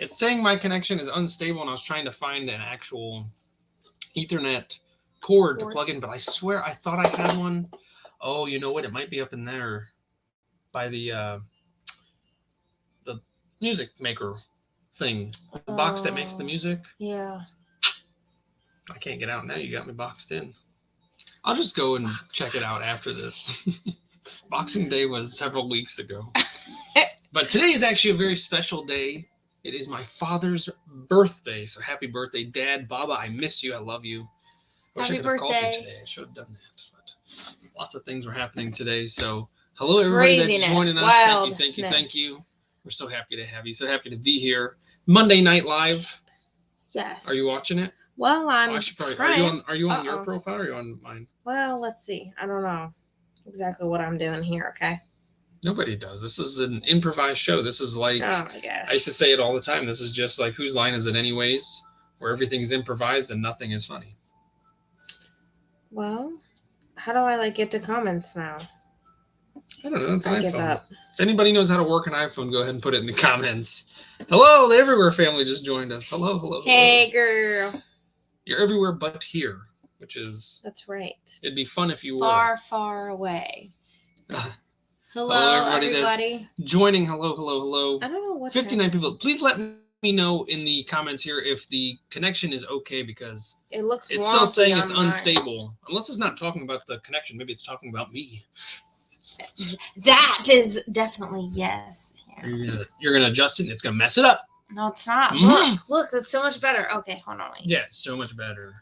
It's saying my connection is unstable, and I was trying to find an actual Ethernet cord to plug in, but I swear I thought I had one. Oh, you know what? It might be up in there by the music maker thing, the box that makes the music. Yeah. I can't get out now. You got me boxed in. I'll just go and check it out after this. Boxing Day was several weeks ago. But today is actually a very special day. It is my father's birthday. So happy birthday, Dad. Baba, I miss you. I love you. Wish I could have called you today. I should have done that. But lots of things were happening today. So hello, everybody that's joining us. Thank you. We're so happy to have you. So happy to be here. Monday Night Live. Yes. Are you watching it? Well, I'm trying. Are you on your profile or are you on mine? Well, let's see. I don't know exactly what I'm doing here, okay? Nobody does. This is an improvised show. This is like, oh my gosh. I used to say it all the time. This is just like Whose Line Is It Anyways? Where everything's improvised and nothing is funny. Well, how do I get to comments now? I don't know. It's an iPhone. Give up. If anybody knows how to work an iPhone, go ahead and put it in the comments. Hello, the Everywhere family just joined us. Hello. Hey, girl. You're everywhere but here, which is... That's right. It'd be fun if you were. Far, far away. Hello, everybody. Joining. Hello. I don't know what 59 people. Please let me know in the comments here if the connection is okay, because it's still saying it's unstable. Unless it's not talking about the connection. Maybe it's talking about me. That is definitely yes. You're gonna adjust it and it's gonna mess it up. No, it's not. Look, that's so much better. Okay, hold on. Wait. Yeah, so much better.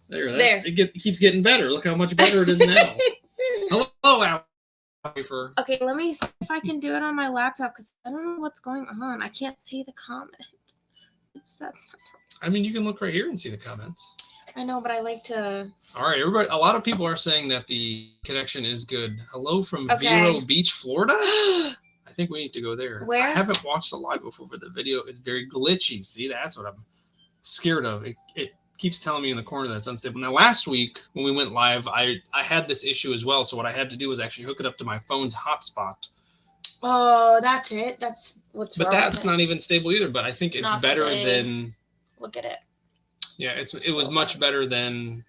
There. It keeps getting better. Look how much better it is now. Hello, Al. Okay, let me see if I can do it on my laptop, because I don't know what's going on. I can't see the comments. Oops, that's not. I mean, you can look right here and see the comments. I know, but I like to. All right, everybody. A lot of people are saying that the connection is good. Hello from Vero Beach, Florida. I think we need to go there. Where? I haven't watched the live before, but the video is very glitchy. See, that's what I'm scared of. It keeps telling me in the corner that it's unstable. Now, last week when we went live, I had this issue as well. So what I had to do was actually hook it up to my phone's hotspot. Oh, that's it. That's what's wrong. But that's not even stable either. But I think it's better than. Look at it. Yeah, it was much better than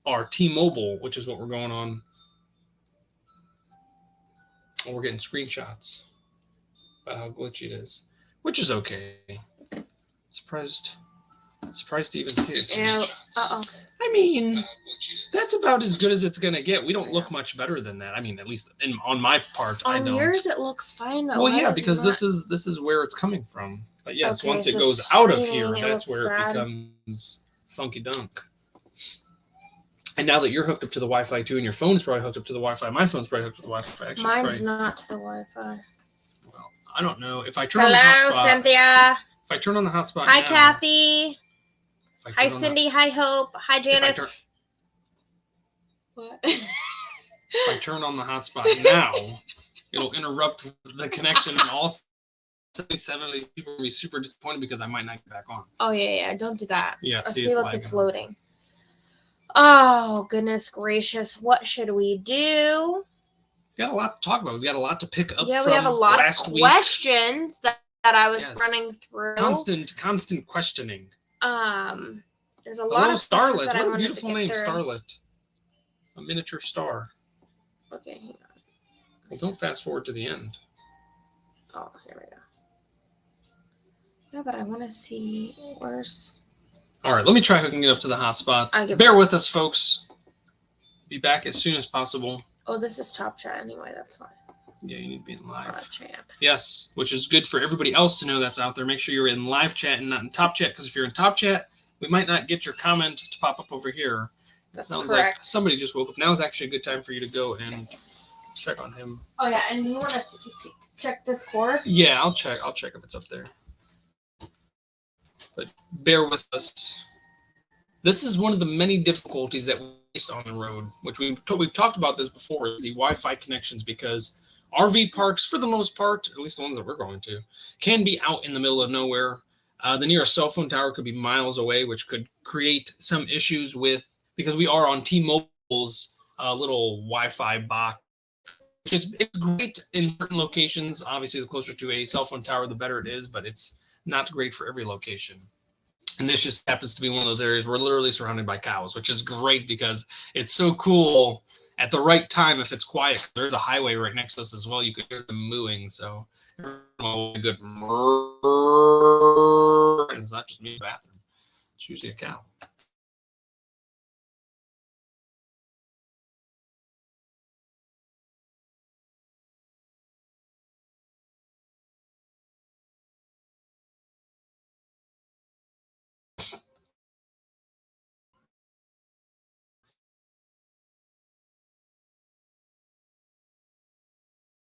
our T-Mobile, which is what we're going on. And we're getting screenshots about how glitchy it is, which is okay. Surprised to even see this. I mean, that's about as good as it's gonna get. We don't look much better than that. I mean, at least on my part, I don't. On yours, it looks fine though. Well, yeah, because this is where it's coming from. But yes, once it goes out of here, that's where it becomes funky dunk. And now that you're hooked up to the Wi-Fi too, and your phone's probably hooked up to the Wi-Fi, my phone's probably hooked up to the Wi-Fi. Actually, mine's not to the Wi-Fi. Well, I don't know. If I turn on the hotspot. Hello, Cynthia. If I turn on the hotspot Hi, now, Kathy. Hi, Cindy. Hi, Hope. Hi, Janice. What? If I turn on the hotspot now, it'll interrupt the connection, and all 77 of these people will be super disappointed because I might not get back on. Oh, yeah. Don't do that. Yeah, see, look, it's loading. Oh, goodness gracious. What should we do? We got a lot to talk about. We got a lot to pick up from we have a lot of questions that I was running through. Constant questioning. There's a lot of Starlet. What a beautiful name, Starlet. A miniature star. Okay, hang on. Well, don't fast forward to the end. Oh, here we go. Yeah, but I want to see where's... All right, let me try hooking it up to the hotspot. Bear with us, folks. Be back as soon as possible. Oh, this is Top Chat anyway, that's why. Yeah, you need to be in live chat. Yes, which is good for everybody else to know that's out there. Make sure you're in live chat and not in Top Chat, because if you're in Top Chat, we might not get your comment to pop up over here. That's sounds correct. Like somebody just woke up. Now is actually a good time for you to go and check on him. Oh yeah, and you want to check this cord? Yeah, I'll check if it's up there. But bear with us. This is one of the many difficulties that we face on the road, which we've talked about this before, is the Wi-Fi connections, because RV parks, for the most part, at least the ones that we're going to, can be out in the middle of nowhere. The nearest cell phone tower could be miles away, which could create some issues because we are on T-Mobile's little Wi-Fi box. It's great in certain locations. Obviously, the closer to a cell phone tower, the better it is, but it's not great for every location. And this just happens to be one of those areas we're literally surrounded by cows, which is great because it's so cool at the right time if it's quiet. There's a highway right next to us as well. You could hear them mooing. So a good and it's not just me in the bathroom. It's usually a cow.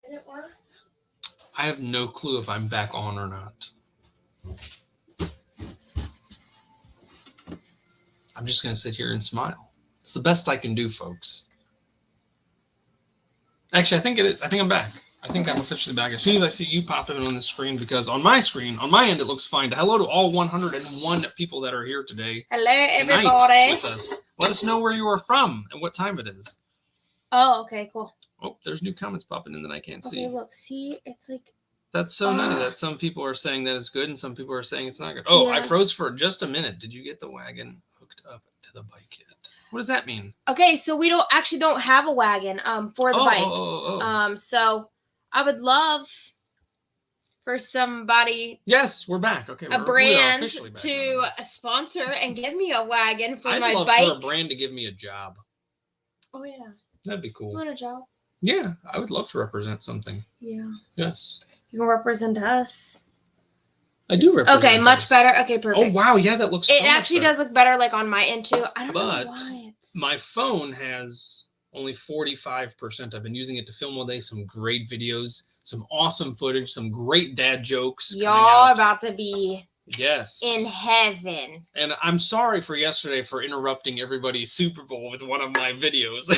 Did it work? I have no clue if I'm back on or not. I'm just going to sit here and smile. It's the best I can do, folks. Actually, I think it is. I think I'm back. I think I'm officially back. As soon as I see you popping on the screen, because on my screen, on my end, it looks fine. Hello to all 101 people that are here today. Hello, everybody. With us. Let us know where you are from and what time it is. Oh, okay, cool. Oh, there's new comments popping in that I can't see. Okay, look, see, it's like... That's so nutty that some people are saying that it's good and some people are saying it's not good. Oh, yeah. I froze for just a minute. Did you get the wagon hooked up to the bike yet? What does that mean? Okay, so we don't have a wagon for the bike. So I would love for somebody. Yes, we're back. Okay, a brand to sponsor and give me a wagon for my bike. I'd love for a brand to give me a job. Oh yeah, that'd be cool. You want a job? Yeah, I would love to represent something. Yeah. Yes. You can represent us. I do represent Okay, much us. better. Okay, perfect. Oh, wow. Yeah, that looks so It actually does look better, like, on my end, too. I don't know why it's... my phone has only 45%. I've been using it to film all day. Some great videos, some awesome footage, some great dad jokes. Y'all are about to be... Yes. In heaven. And I'm sorry for yesterday for interrupting everybody's Super Bowl with one of my videos.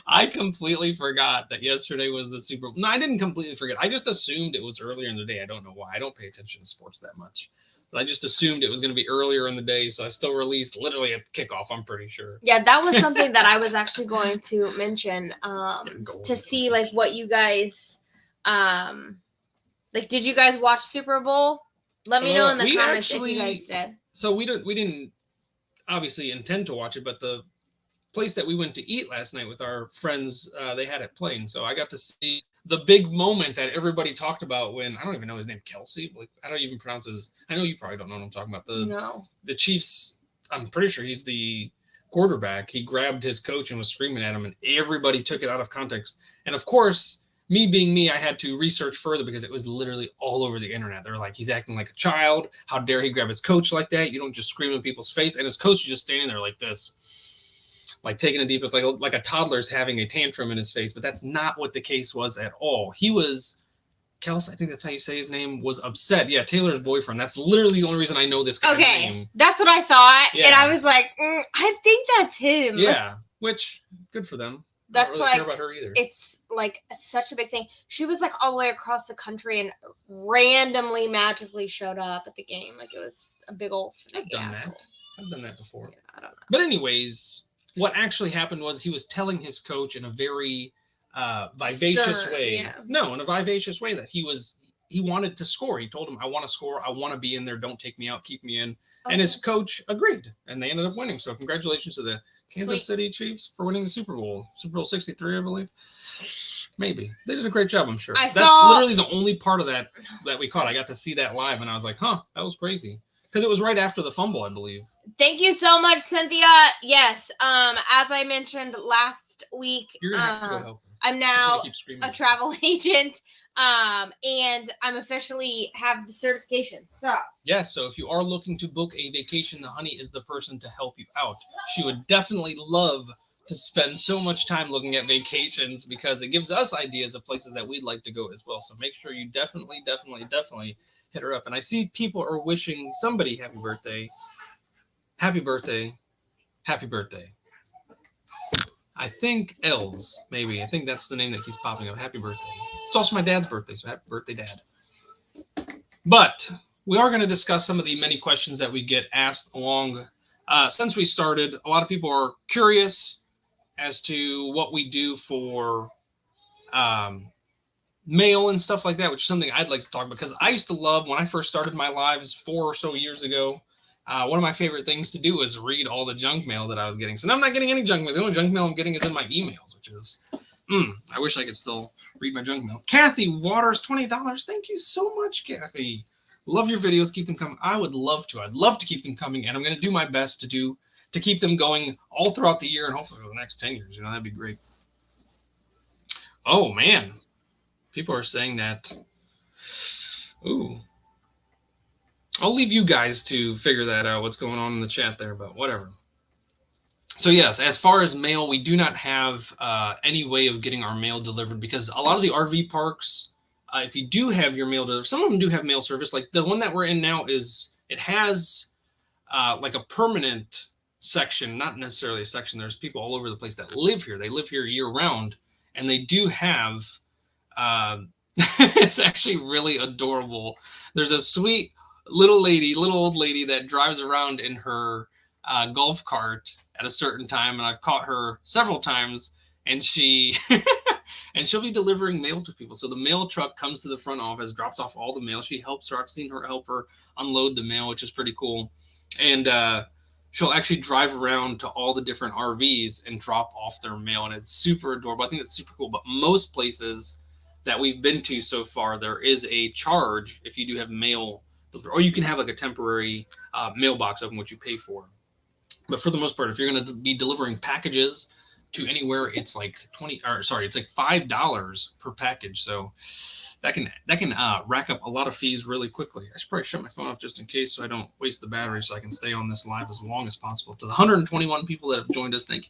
I completely forgot that yesterday was the Super Bowl. No, I didn't completely forget. I just assumed it was earlier in the day. I don't know why. I don't pay attention to sports that much. But I just assumed it was going to be earlier in the day, so I still released literally at the kickoff, I'm pretty sure. Yeah, that was something that I was actually going to mention to see, like, what you guys, like, did you guys watch Super Bowl? Let me know in the comments if you guys did. So we didn't obviously intend to watch it, but the place that we went to eat last night with our friends, they had it playing, so I got to see the big moment that everybody talked about when I don't even know his name, Kelsey. Like, I don't even pronounce his. I know you probably don't know what I'm talking about. The Chiefs. I'm pretty sure he's the quarterback. He grabbed his coach and was screaming at him, and everybody took it out of context. And of course, me being me, I had to research further because it was literally all over the internet. They were like, he's acting like a child. How dare he grab his coach like that? You don't just scream in people's face. And his coach was just standing there like this. Like taking a deep breath, like a toddler's having a tantrum in his face, but that's not what the case was at all. He was, Kelsey, I think that's how you say his name, was upset. Yeah, Taylor's boyfriend. That's literally the only reason I know this guy's name. That's what I thought, and I was like, I think that's him. Yeah, which, good for them. That's I don't really care about her either. It's like such a big thing. She was like all the way across the country and randomly, magically showed up at the game. Like it was a big old asshole. I've done that before. Yeah, I don't know. But anyways, what actually happened was he was telling his coach in a very vivacious way. Yeah. No, in a vivacious way that he wanted to score. He told him, I want to score. I want to be in there. Don't take me out. Keep me in. Okay. And his coach agreed, and they ended up winning. So congratulations to the Kansas City Chiefs for winning the Super Bowl. Super Bowl 63, I believe. Maybe. They did a great job, I'm sure. That's literally the only part of that we caught. I got to see that live, and I was like, huh, that was crazy. Because it was right after the fumble, I believe. Thank you so much, Cynthia. Yes, as I mentioned last week, you're gonna have to go help her. I'm now a travel agent, and I'm officially have the certification. So yes, so if you are looking to book a vacation, the Honey is the person to help you out. She would definitely love to spend so much time looking at vacations because it gives us ideas of places that we'd like to go as well. So make sure you definitely hit her up. And I see people are wishing somebody happy birthday. Happy birthday. Happy birthday. I think Els, maybe. I think that's the name that keeps popping up. Happy birthday. It's also my dad's birthday, so happy birthday, Dad. But we are going to discuss some of the many questions that we get asked along. Since we started, a lot of people are curious as to what we do for mail and stuff like that, which is something I'd like to talk about because I used to love when I first started my lives 4 or so years ago. One of my favorite things to do is read all the junk mail that I was getting. So now I'm not getting any junk mail. The only junk mail I'm getting is in my emails, which is, I wish I could still read my junk mail. Kathy Waters, $20. Thank you so much, Kathy. Love your videos. Keep them coming. I would love to. I'd love to keep them coming, and I'm going to do my best to keep them going all throughout the year and hopefully for the next 10 years. That'd be great. Oh, man. People are saying that. Ooh. I'll leave you guys to figure that out, what's going on in the chat there, but whatever. So yes, as far as mail, we do not have any way of getting our mail delivered because a lot of the RV parks, if you do have your mail delivered, some of them do have mail service. Like the one that we're in now it has like a permanent section, not necessarily a section. There's people all over the place that live here. They live here year round, and they do have, it's actually really adorable. There's a sweet little old lady that drives around in her golf cart at a certain time, and I've caught her several times, and she'll be delivering mail to people. So the mail truck comes to the front office, drops off all the mail. She helps her. I've seen her help her unload the mail, which is pretty cool. And she'll actually drive around to all the different RVs and drop off their mail, and it's super adorable. I think that's super cool. But most places that we've been to so far, there is a charge if you do have mail, or you can have like a temporary mailbox open, which you pay for. But for the most part, if you're going to be delivering packages to anywhere, it's like it's like $5 per package. So that can rack up a lot of fees really quickly. I should probably shut my phone off just in case so I don't waste the battery, so I can stay on this live as long as possible. To the 121 people that have joined us, thank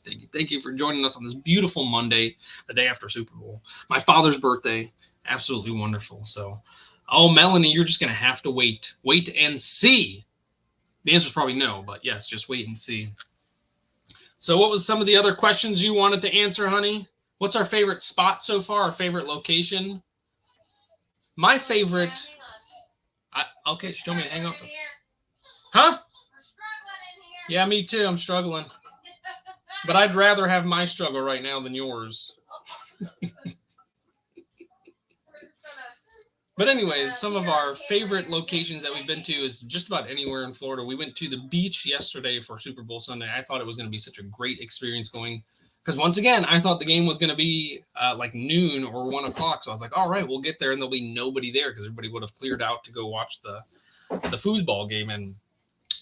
you for joining us on this beautiful Monday, the day after Super Bowl. My father's birthday, absolutely wonderful. So, oh, Melanie, you're just going to have to wait and see. The answer is probably no, but yes, just wait and see. So what was some of the other questions you wanted to answer, honey? What's our favorite spot so far, our favorite location? My favorite... okay, she told me to hang up. Huh? Yeah, me too. I'm struggling. But I'd rather have my struggle right now than yours. But anyways, some of our favorite locations that we've been to is just about anywhere in Florida. We went to the beach yesterday for Super Bowl Sunday. I thought it was going to be such a great experience going, because once again, I thought the game was going to be like noon or 1 o'clock. So I was like, all right, we'll get there and there'll be nobody there because everybody would have cleared out to go watch the foosball game. And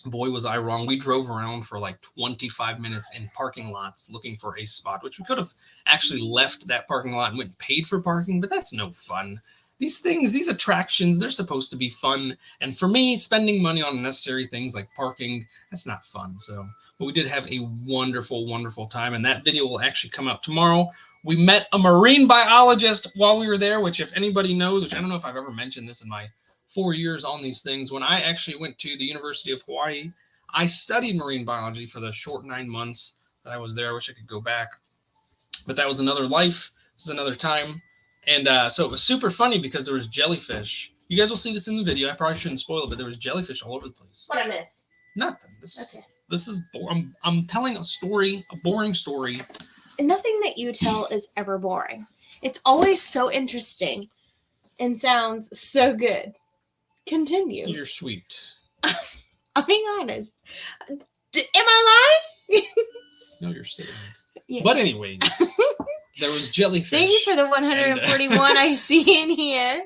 boy, was I wrong. We drove around for like 25 minutes in parking lots looking for a spot, which we could have actually left that parking lot and went and paid for parking, but that's no fun. These attractions, they're supposed to be fun. And for me, spending money on unnecessary things like parking, that's not fun. So, but we did have a wonderful, wonderful time. And that video will actually come out tomorrow. We met a marine biologist while we were there, which if anybody knows, which I don't know if I've ever mentioned this in my 4 years on these things. When I actually went to the University of Hawaii, I studied marine biology for the short 9 months that I was there. I wish I could go back. But that was another life. This is another time. And so it was super funny because there was jellyfish. You guys will see this in the video. I probably shouldn't spoil it, but there was jellyfish all over the place. What I miss? Nothing. This is I'm telling a story, a boring story. Nothing that you tell is ever boring. It's always so interesting and sounds so good. Continue. You're sweet. I'm being honest. Am I lying? No, you're sitting. Yes. But anyways, there was jellyfish. Thank you for the 141 I see in here.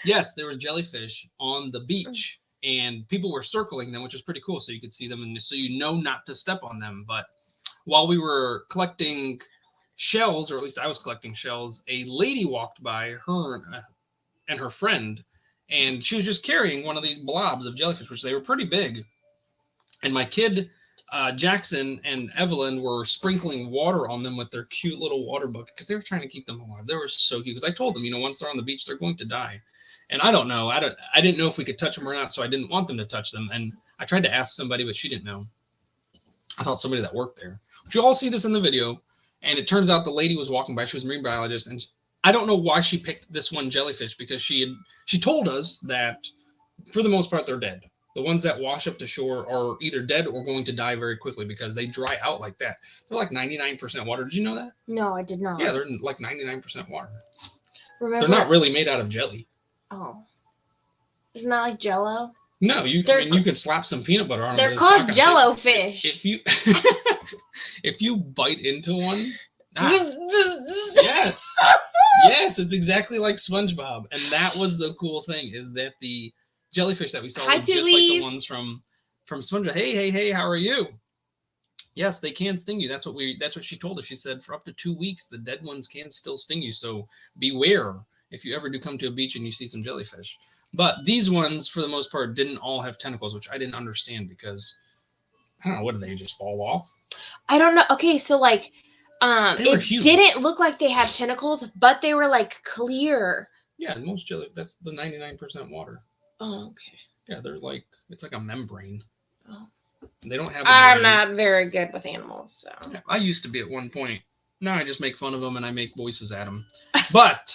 Yes, there was jellyfish on the beach, and people were circling them, which is pretty cool. So you could see them, and so you know not to step on them. But while we were collecting shells, or at least I was collecting shells, a lady walked by, her and her friend, and she was just carrying one of these blobs of jellyfish, which they were pretty big. And my kid, Jackson and Evelyn, were sprinkling water on them with their cute little water bucket because they were trying to keep them alive. They were so cute because I told them, once they're on the beach, they're going to die. And I don't know. I didn't know if we could touch them or not, so I didn't want them to touch them. And I tried to ask somebody, but she didn't know. I thought somebody that worked there. But you all see this in the video. And it turns out the lady was walking by. She was a marine biologist. And I don't know why she picked this one jellyfish, because she told us that for the most part, they're dead. The ones that wash up to shore are either dead or going to die very quickly because they dry out like that. They're like 99% water. Did you know that? No, I did not. Yeah, they're like 99% water. Remember? They're not really made out of jelly. Oh. Isn't that like Jello? No, you could slap some peanut butter on them. They're called Jello fish. If you if you bite into one, yes, it's exactly like SpongeBob, and that was the cool thing, is that the jellyfish that we saw were just like the ones from SpongeBob. Hey, how are you? Yes, they can sting you. That's what she told us. She said for up to 2 weeks, the dead ones can still sting you. So beware if you ever do come to a beach and you see some jellyfish. But these ones, for the most part, didn't all have tentacles, which I didn't understand because, I don't know, what, did they just fall off? I don't know. Okay, so like, it huge. didn't look like they had tentacles, but they were like clear. Yeah, most jelly, that's the 99% water. Oh, okay. Yeah, they're like, it's like a membrane. Oh. They don't have I'm not very good with animals, so. Yeah, I used to be at one point. Now I just make fun of them and I make voices at them. But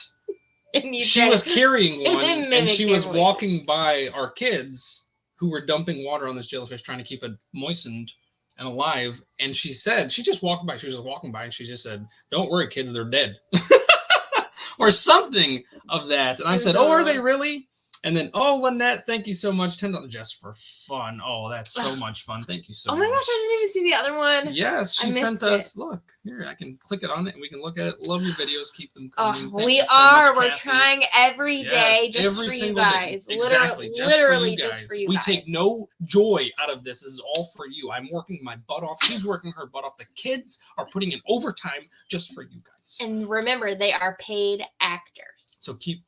she was carrying one, and she was walking by our kids who were dumping water on this jellyfish, trying to keep it moistened and alive. And she said, she just walked by. She was just walking by, and she just said, "Don't worry, kids, they're dead," or something of that. And I said, "Oh, are they really?" And then, "Oh, Lynette, thank you so much. $10 just for fun." Oh, that's so much fun. Thank you so much. Oh my gosh, I didn't even see the other one. Yes, she sent us. Look, here, I can click it on it and we can look at it. Love your videos. Keep them coming. We're trying every day just for you guys. Exactly. Literally just for you guys. We take no joy out of this. This is all for you. I'm working my butt off. She's working her butt off. The kids are putting in overtime just for you guys. And remember, they are paid actors. So keep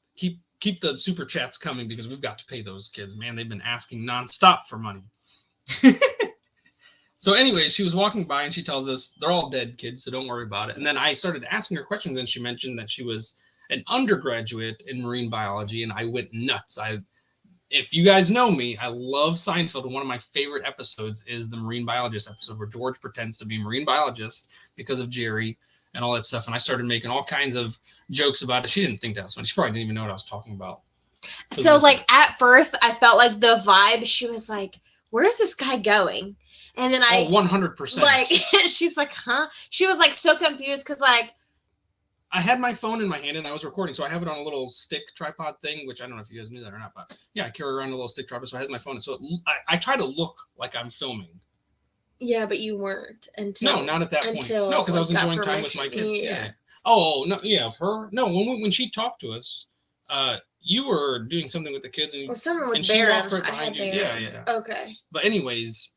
the super chats coming, because we've got to pay those kids, man. They've been asking nonstop for money. So anyway, she was walking by and she tells us they're all dead, kids, so don't worry about it. And then I started asking her questions, and she mentioned that she was an undergraduate in marine biology, and I went nuts. If you guys know me, I love Seinfeld, and one of my favorite episodes is the marine biologist episode where George pretends to be a marine biologist because of Jerry and all that stuff. And I started making all kinds of jokes about it. She didn't think that was funny. She probably didn't even know what I was talking about. So like at first I felt like the vibe, she was like, "Where's this guy going?" And then 100%. Like, she's like, "Huh?" She was like so confused because like I had my phone in my hand and I was recording. So I have it on a little stick tripod thing, which I don't know if you guys knew that or not, but yeah, I carry around a little stick tripod. So I had my phone. So I try to look like I'm filming. Yeah, but you weren't until. No, not at that point. No, because I was enjoying time with my kids. Yeah. Oh, no, yeah, of her. No, when she talked to us, you were doing something with the kids, and someone with she Baron. walked right behind you. Yeah. Okay. But anyways,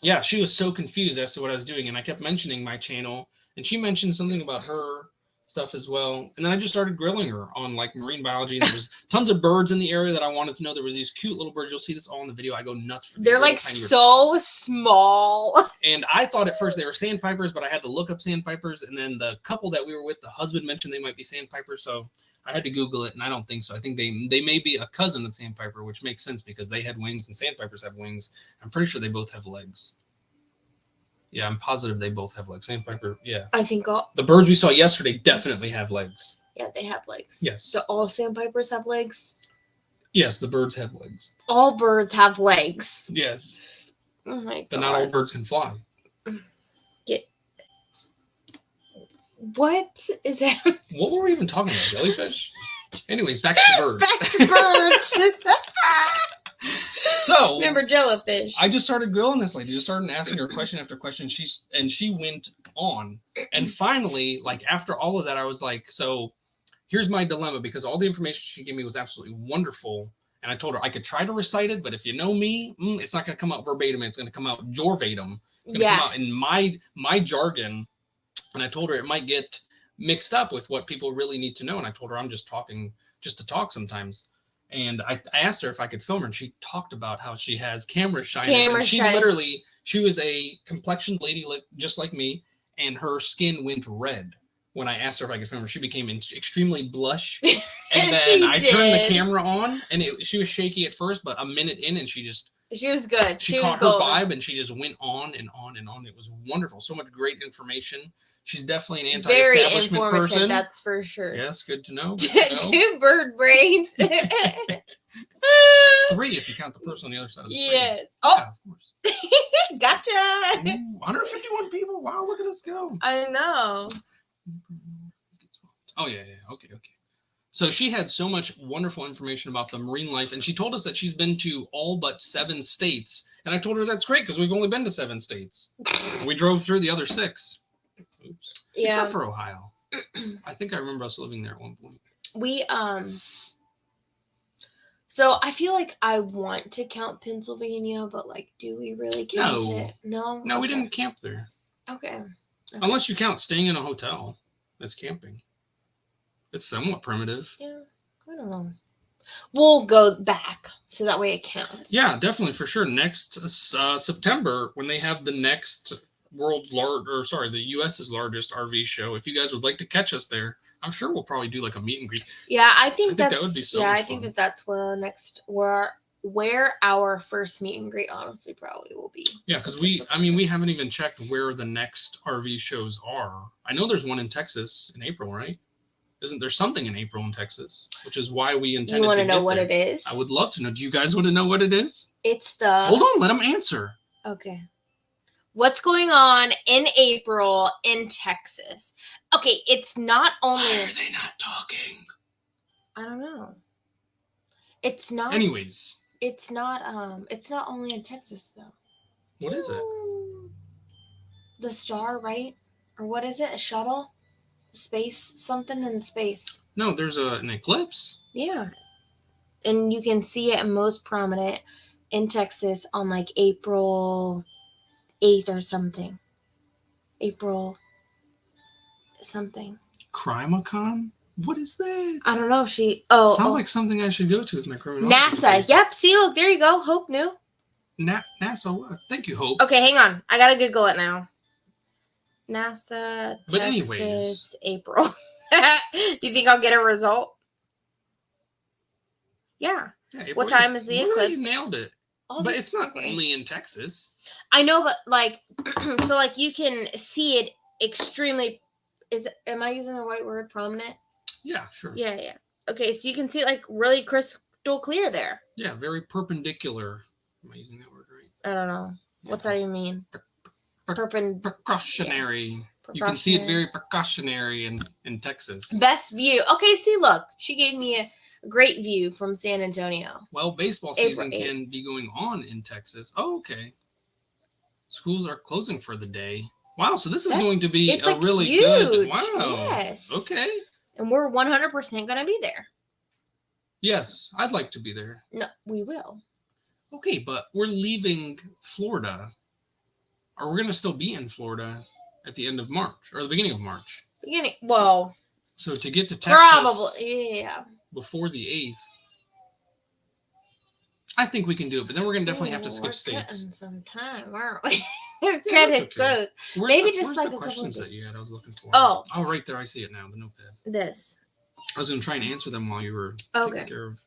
yeah, she was so confused as to what I was doing, and I kept mentioning my channel, and she mentioned something about her stuff as well. And then I just started grilling her on like marine biology. There was tons of birds in the area that I wanted to know. There was these cute little birds. You'll see this all in the video. I go nuts for these. They're like so small. And I thought at first they were sandpipers, but I had to look up sandpipers. And then the couple that we were with, the husband mentioned they might be sandpipers. So I had to Google it, and I don't think so. I think they may be a cousin of sandpiper, which makes sense because they had wings and sandpipers have wings. I'm pretty sure they both have legs. Yeah, I'm positive they both have legs. Sandpiper, yeah. I think the birds we saw yesterday definitely have legs. Yeah, they have legs. Yes. Do all sandpipers have legs? Yes, the birds have legs. All birds have legs. Yes. Oh my god. But not all birds can fly. What is that? What were we even talking about? Jellyfish? Anyways, back to the birds. Back to birds. So remember jellyfish. I just started grilling this lady. Just started asking her question after question. She went on. And finally, like after all of that, I was like, so here's my dilemma, because all the information she gave me was absolutely wonderful. And I told her I could try to recite it, but if you know me, it's not going to come out verbatim. It's going to come out jorvatum. It's going to come out in my jargon. And I told her it might get mixed up with what people really need to know. And I told her I'm just talking just to talk sometimes. And I asked her if I could film her, and she talked about how she has camera shyness. She was a complexioned lady just like me, and her skin went red. When I asked her if I could film her, she became extremely blush. And then I turned the camera on, and she was shaky at first, but a minute in, and she was good. She caught her vibe, and she just went on and on and on. It was wonderful. So much great information. She's definitely an anti-establishment person. That's for sure. Yes, good to know. Good to know. 2 bird brains. 3 if you count the person on the other side of the screen. Yes. Oh, yeah, of course. Gotcha. Ooh, 151 people. Wow, look at us go. I know. Oh yeah. Okay. So she had so much wonderful information about the marine life, and she told us that she's been to all but 7 states. And I told her that's great because we've only been to 7 states. We drove through the other 6. Oops. Yeah. Except for Ohio. I think I remember us living there at one point. We So I feel like I want to count Pennsylvania, but like, do we really count it? No. No, we didn't camp there. Okay. Unless you count staying in a hotel as camping. It's somewhat primitive. Yeah, I don't know. We'll go back so that way it counts. Yeah, definitely for sure. Next September, when they have the next the U.S.'s largest RV show. If you guys would like to catch us there, I'm sure we'll probably do like a meet and greet. Yeah, I think that would be so much I fun. think that's where our first meet and greet honestly probably will be. Yeah, because we haven't even checked where the next RV shows are. I know there's one in Texas in April, right? Isn't there something in April in Texas? Which is why we intended to. You want to know what it is? I would love to know. Do you guys want to know what it is? It's the. Hold on, let them answer. Okay. What's going on in April in Texas? Okay, it's not only. Why are they not talking? I don't know. It's not. Anyways. It's not only in Texas though. What is it? The star, right? Or what is it? A shuttle? Space, something in space. No, there's an eclipse. Yeah. And you can see it most prominent in Texas on like April 8th or something. April something. Crimacon? What is that? I don't know. Sounds like something I should go to with my criminal. NASA. Yep. See, look, there you go. Hope knew. NASA what? Thank you, Hope. Okay, hang on. I gotta Google it now. NASA, but Texas, anyways. April. Do you think I'll get a result? Yeah. What time is the eclipse? You nailed it. But it's not only in Texas. I know, but like, so like you can see it extremely. Am I using the right word? Prominent? Yeah, sure. Yeah. Okay, so you can see it like really crystal clear there. Yeah, very perpendicular. Am I using that word right? I don't know. Yeah. What's that even mean? Precautionary. Yeah. You can see it very precautionary in Texas. Best view. Okay, see, look. She gave me a great view from San Antonio. Well, baseball season can be going on in Texas. Oh, okay. Schools are closing for the day. Wow, so this is going to be a really huge, good. Wow. Yes. Okay. And we're 100% going to be there. Yes, I'd like to be there. No, we will. Okay, but we're leaving Florida. Or we're going to still be in Florida at the end of March or the beginning of March. Well. So to get to Texas. Probably, yeah. Before the 8th. I think we can do it, but then we're going to definitely have to skip states. We're some time, aren't we? We're getting close. Maybe just like a couple of questions that you had I was looking for. Oh, right there. I see it now, the notepad. This. I was going to try and answer them while you were taking care of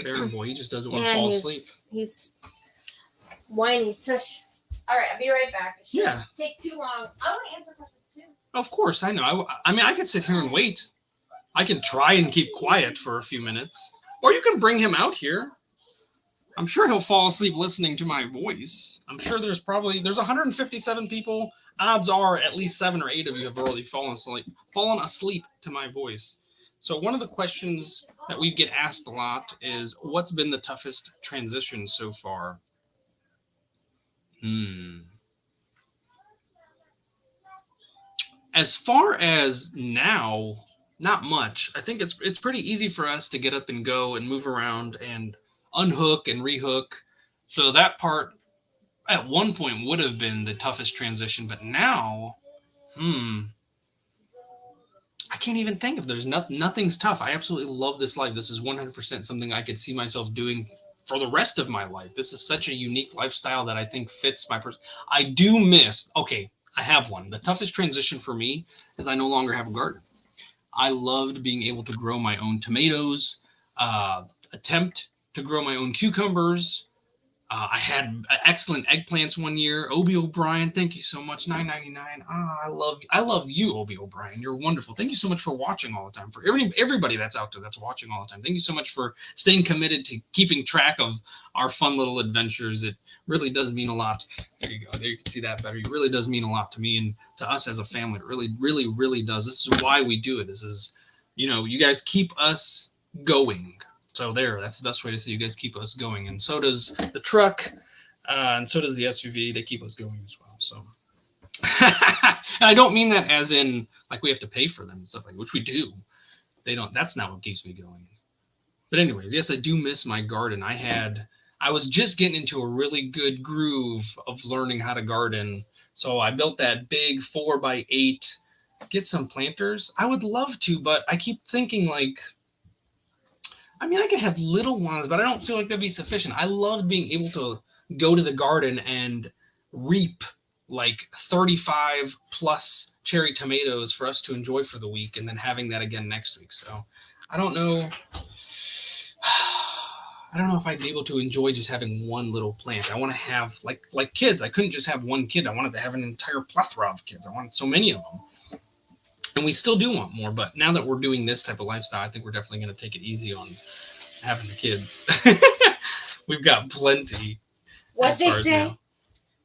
Baron Boy. He just doesn't want to fall asleep. He's whiny. Tush. All right, I'll be right back. It shouldn't take too long. I want to answer questions too. Of course, I know. I mean, I could sit here and wait. I can try and keep quiet for a few minutes. Or you can bring him out here. I'm sure he'll fall asleep listening to my voice. I'm sure there's 157 people. Odds are at least 7 or 8 of you have already fallen asleep to my voice. So one of the questions that we get asked a lot is, what's been the toughest transition so far? As far as now, not much. I think it's pretty easy for us to get up and go and move around and unhook and rehook. So that part at one point would have been the toughest transition, but now, I can't even think of. There's nothing's tough. I absolutely love this life. This is 100% something I could see myself doing for the rest of my life. This is such a unique lifestyle that I think fits my person. I do miss. Okay, I have one. The toughest transition for me is I no longer have a garden. I loved being able to grow my own tomatoes, attempt to grow my own cucumbers. I had excellent eggplants one year. Obie O'Brien, thank you so much. $9.99. I love you, Obie O'Brien. You're wonderful. Thank you so much for watching all the time. For everybody that's out there that's watching all the time, thank you so much for staying committed to keeping track of our fun little adventures. It really does mean a lot. There you go. There you can see that better. It really does mean a lot to me and to us as a family. It really, really, really does. This is why we do it. This is you guys keep us going. So that's the best way to say you guys keep us going. And so does the truck, and so does the SUV. They keep us going as well. So, and I don't mean that as in like we have to pay for them and stuff like, which we do. They don't. That's not what keeps me going. But anyways, yes, I do miss my garden. I was just getting into a really good groove of learning how to garden. So I built that big 4x8. Get some planters. I would love to, but I keep thinking like, I mean, I could have little ones, but I don't feel like that'd be sufficient. I love being able to go to the garden and reap like 35 plus cherry tomatoes for us to enjoy for the week, and then having that again next week. So I don't know. I don't know if I'd be able to enjoy just having one little plant. I want to have like kids. I couldn't just have one kid. I wanted to have an entire plethora of kids. I wanted so many of them. And we still do want more, but now that we're doing this type of lifestyle, I think we're definitely going to take it easy on having the kids. We've got plenty. What they say? Now.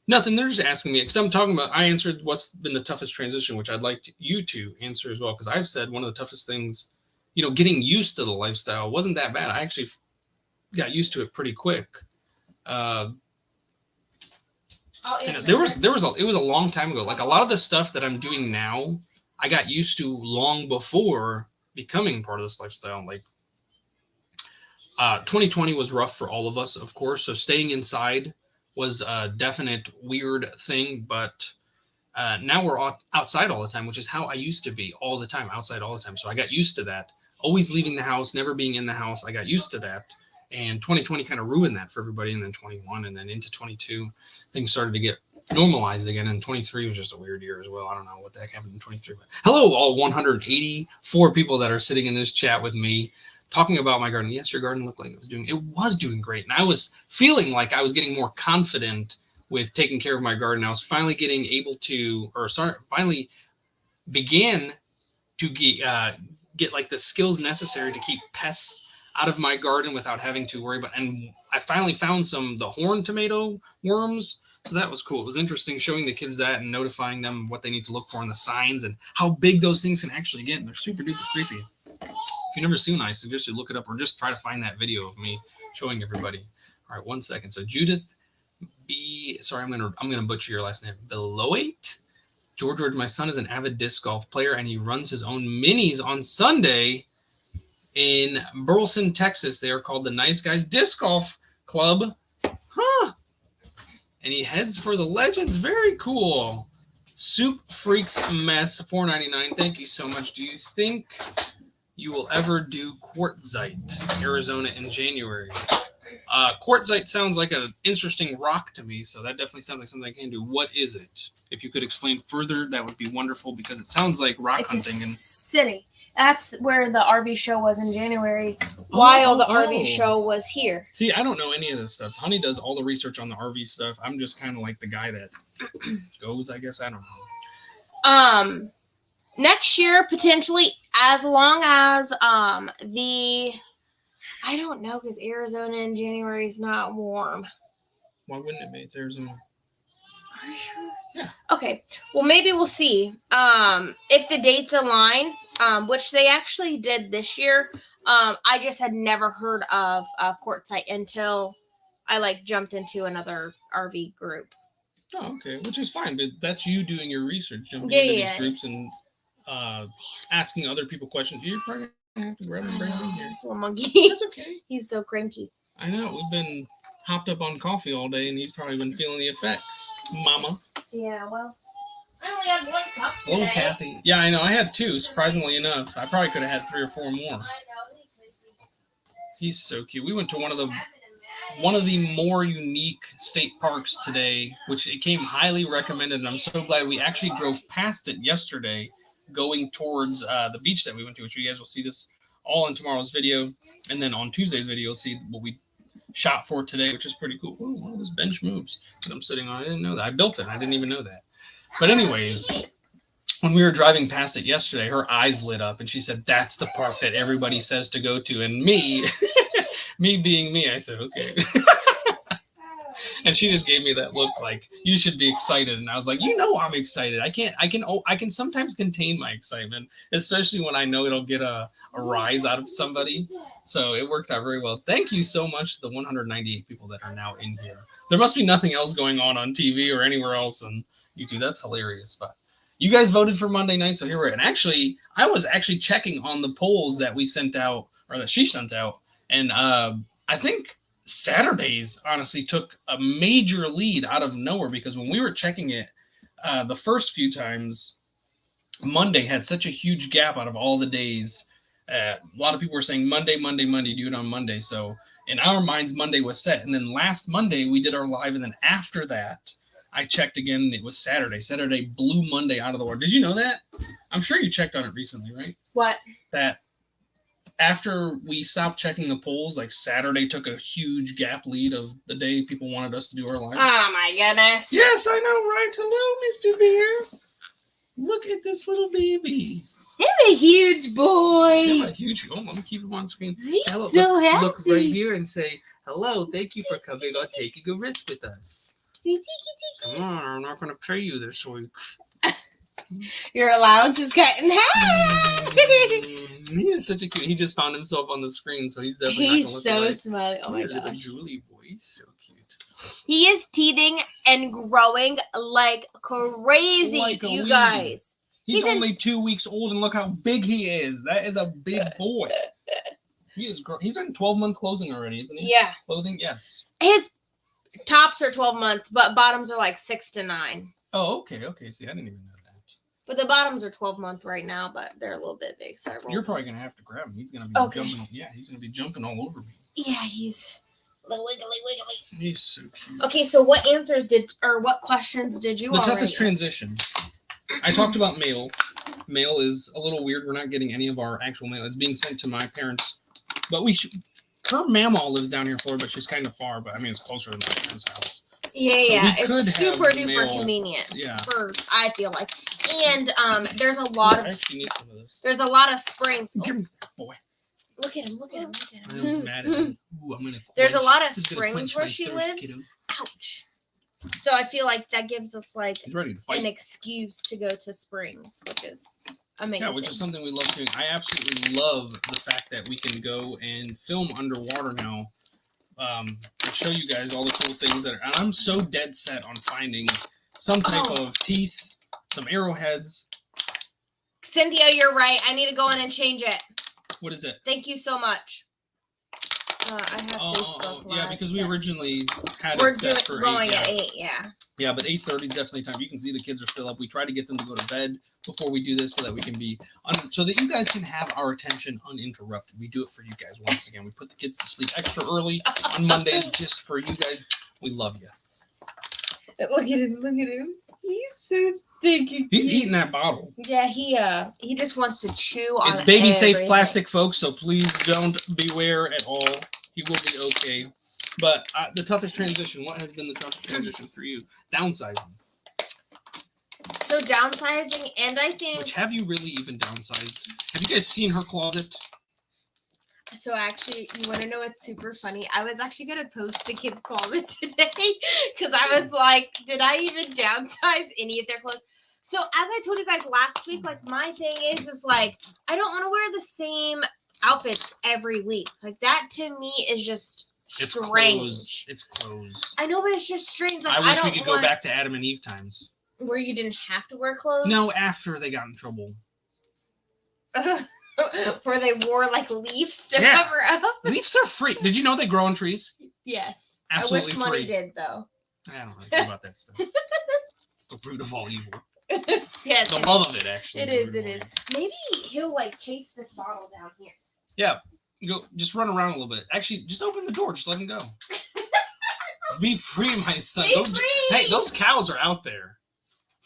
Nothing. They're just asking me because I'm talking about. I answered what's been the toughest transition, which I'd like you to answer as well, because I've said one of the toughest things, getting used to the lifestyle wasn't that bad. I actually got used to it pretty quick. It was a long time ago. Like a lot of the stuff that I'm doing now, I got used to long before becoming part of this lifestyle. Like 2020 was rough for all of us, of course. So staying inside was a definite weird thing. But now we're outside all the time, which is how I used to be all the time, outside all the time. So I got used to that. Always leaving the house, never being in the house. I got used to that. And 2020 kind of ruined that for everybody. And then 21 and then into 22, things started to get normalized again. And 23 was just a weird year as well. I don't know what the heck happened in 23. But hello, all 184 people that are sitting in this chat with me talking about my garden. Yes, your garden looked like it was doing great. And I was feeling like I was getting more confident with taking care of my garden. I was finally finally began to get like the skills necessary to keep pests out of my garden without having to worry about. And I finally found the horn tomato worms. So that was cool. It was interesting showing the kids that and notifying them what they need to look for in the signs and how big those things can actually get. And they're super duper creepy. If you've never seen one, I suggest you look it up or just try to find that video of me showing everybody. All right, 1 second. So Judith I'm gonna butcher your last name. Beloit. George, my son is an avid disc golf player and he runs his own minis on Sunday in Burleson, Texas. They are called the Nice Guys Disc Golf Club. Huh. And he heads for the Legends. Very cool. Soup Freaks Mess, $4.99. Thank you so much. Do you think you will ever do quartzite, Arizona, in January? Quartzite sounds like an interesting rock to me, so that definitely sounds like something I can do. What is it? If you could explain further, that would be wonderful, because it sounds like rock hunting. City. That's where the RV show was in January, while the RV show was here. See, I don't know any of this stuff. Honey does all the research on the RV stuff. I'm just kind of like the guy that goes, I guess. I don't know. Next year, potentially, as long as I don't know, because Arizona in January is not warm. Why wouldn't it be? It's Arizona. Are you sure? Yeah. Okay. Well, maybe we'll see. If the dates align, which they actually did this year. I just had never heard of quartzite until I jumped into another RV group. Oh, okay. Which is fine, but that's you doing your research, jumping into these groups and asking other people questions. You're probably gonna have to grab him, bring him in here. This little monkey. That's okay. He's so cranky. I know. We've been hopped up on coffee all day, and he's probably been feeling the effects. Mama. Yeah, well, I only had 1 cup today. Hello, Kathy. Yeah, I know. I had 2, surprisingly enough. I probably could have had 3 or 4 more. I know. He's so cute. We went to one of the more unique state parks today, which it came highly recommended, and I'm so glad we actually drove past it yesterday, going towards the beach that we went to, which you guys will see this all in tomorrow's video, and then on Tuesday's video, you'll see what we shot for today, which is pretty cool. Ooh, one of those bench moves that I'm sitting on. I didn't know that. I built it. I didn't even know that. But anyways, when we were driving past it yesterday, her eyes lit up, and she said, "That's the park that everybody says to go to." And me, me being me, I said, "Okay." And she just gave me that look like, you should be excited. And I was like, I'm excited. I can sometimes contain my excitement, especially when I know it'll get a rise out of somebody. So it worked out very well. Thank you so much to the 198 people that are now in here. There must be nothing else going on TV or anywhere else on YouTube. That's hilarious. But you guys voted for Monday night, so here we're at. And actually, I was actually checking on the polls that we sent out, or that she sent out, and I think Saturdays honestly took a major lead out of nowhere, because when we were checking it the first few times, Monday had such a huge gap out of all the days. A lot of people were saying Monday, do it on Monday. So in our minds, Monday was set. And then last Monday, we did our live. And then after that, I checked again, and it was Saturday. Saturday blew Monday out of the water. Did you know that? I'm sure you checked on it recently, right? What? That after we stopped checking the polls, like Saturday took a huge gap lead of the day people wanted us to do our lives. Oh my goodness. Yes, I know, right? Hello, Mr. Bear. Look at this little baby. I'm a huge boy. Let me keep him on screen. He's Hello, so happy. look right here and say, hello, thank you for coming on taking a risk with us. Come on, I'm not going to pay you this week. Your allowance is cut in half. He is such a cute. He just found himself on the screen, so he's definitely not He's gonna look so smiley. Oh my gosh. gosh. Julie boy, he's so cute. He is teething and growing like crazy, Like a you weed. guys. He's only 2 weeks old, and look how big he is. That is a big boy. He's in 12-month closing already, isn't he? Yeah. Clothing, yes. His tops are 12 months, but bottoms are like 6 to 9. Oh, okay. See, I didn't even know that. But the bottoms are 12 month right now, but they're a little bit big. So You're probably gonna have to grab him. He's gonna be jumping. Yeah, he's gonna be jumping all over me. Yeah, he's wiggly. He's so cute. Okay, so what what questions did you? The toughest transition. I talked about mail. Mail is a little weird. We're not getting any of our actual mail. It's being sent to my parents, but her mamaw lives down here in Florida, but she's kind of far. But I mean, it's closer to my parents' house. Yeah, So it's super duper convenient. Yeah. I feel like, and there's a lot of. I actually need some of those. There's a lot of springs. Give me that, boy. Look at him! I was mad at him. Ooh, I'm gonna. There's a lot of springs where she lives. Kiddo. Ouch. So I feel like that gives us like He's ready to fight. an excuse to go to springs, which is amazing. Yeah, which is something we love doing. I absolutely love the fact that we can go and film underwater now. To show you guys all the cool things and I'm so dead set on finding some type of teeth, some arrowheads. Cynthia, you're right. I need to go in and change it. What is it? Thank you so much. I have Facebook Live. Yeah, because we originally had We're it set for going 8, at 8, yeah. Yeah, but 8:30 is definitely time. You can see the kids are still up. We try to get them to go to bed before we do this so that we can be so that you guys can have our attention uninterrupted. We do it for you guys once again. We put the kids to sleep extra early on Mondays just for you guys. We love you. Look at him. He's so stinky. He's eating that bottle. Yeah, he just wants to chew on it. It's baby safe plastic, folks, so please don't beware at all. He will be okay. But the toughest transition, what has been the toughest transition for you? Downsizing. So downsizing, and I think... Which, have you really even downsized? Have you guys seen her closet? So actually, you want to know what's super funny? I was actually going to post the kids' closet today because I was like, did I even downsize any of their clothes? So as I told you guys last week, like my thing is like, I don't want to wear the same outfits every week. Like that to me is just strange. It's clothes. I know, but it's just strange. Like, I wish we could go back to Adam and Eve times. Where you didn't have to wear clothes? No, after they got in trouble. Where they wore like leaves to cover up. Leaves are free. Did you know they grow on trees? Yes. Absolutely I wish money free. did though. I don't really care about that stuff. It's the root of all evil. Yes. The love of it, actually. It is. Maybe he'll like chase this bottle down here. Yeah. Go. Just run around a little bit. Actually, just open the door. Just let him go. Be free, my son. Be free. Hey, those cows are out there.